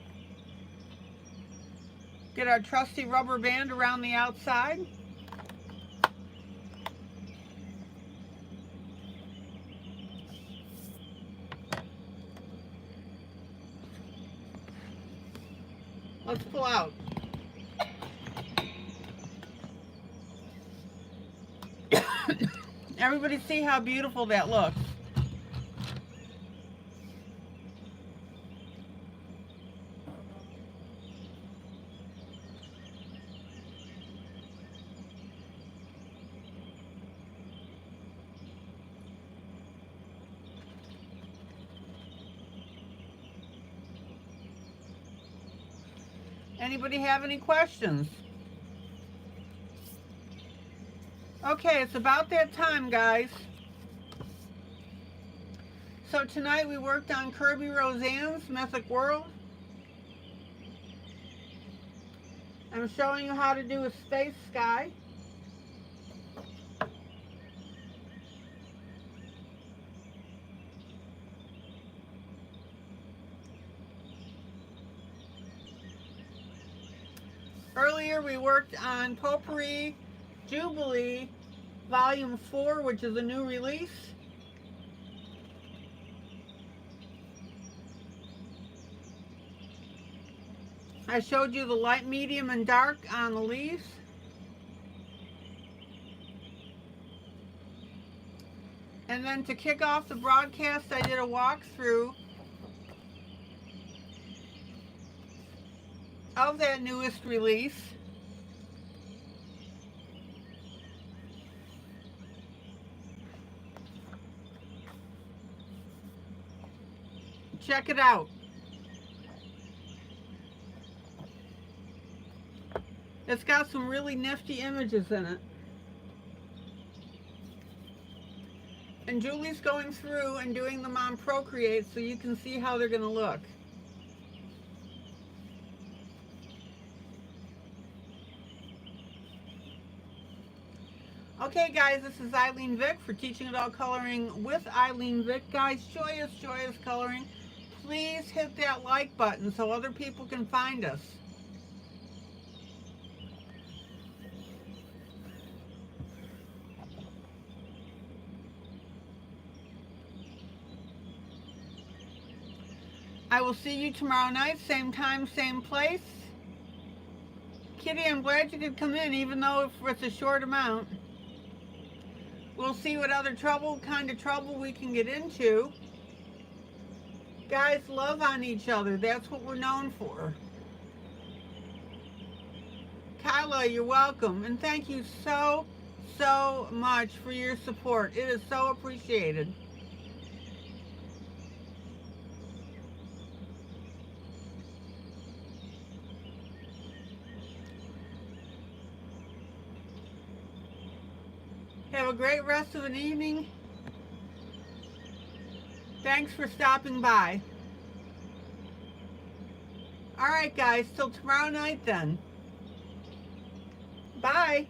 Get our trusty rubber band around the outside. Let's pull out. Everybody see how beautiful that looks. Anybody have any questions? Okay, it's about that time, guys. So tonight we worked on Kirby Roseanne's Mythic World. I'm showing you how to do a space sky. Earlier we worked on Potpourri Jubilee Volume 4, which is a new release. I showed you the light, medium, and dark on the leaves. And then to kick off the broadcast, I did a walkthrough of that newest release. Check it out. It's got some really nifty images in it. And Julie's going through and doing them on Procreate so you can see how they're going to look. Okay guys, this is ILene Vick for Teaching Adult Coloring with ILene Vick. Guys, joyous, joyous coloring. Please hit that like button so other people can find us. I will see you tomorrow night, same time, same place. Kitty, I'm glad you could come in, even though it's a short amount. We'll see what other kind of trouble we can get into. Guys, love on each other. That's what we're known for. Kyla, you're welcome. And thank you so, so much for your support. It is so appreciated. Have a great rest of an evening. Thanks for stopping by. All right, guys, till tomorrow night then. Bye.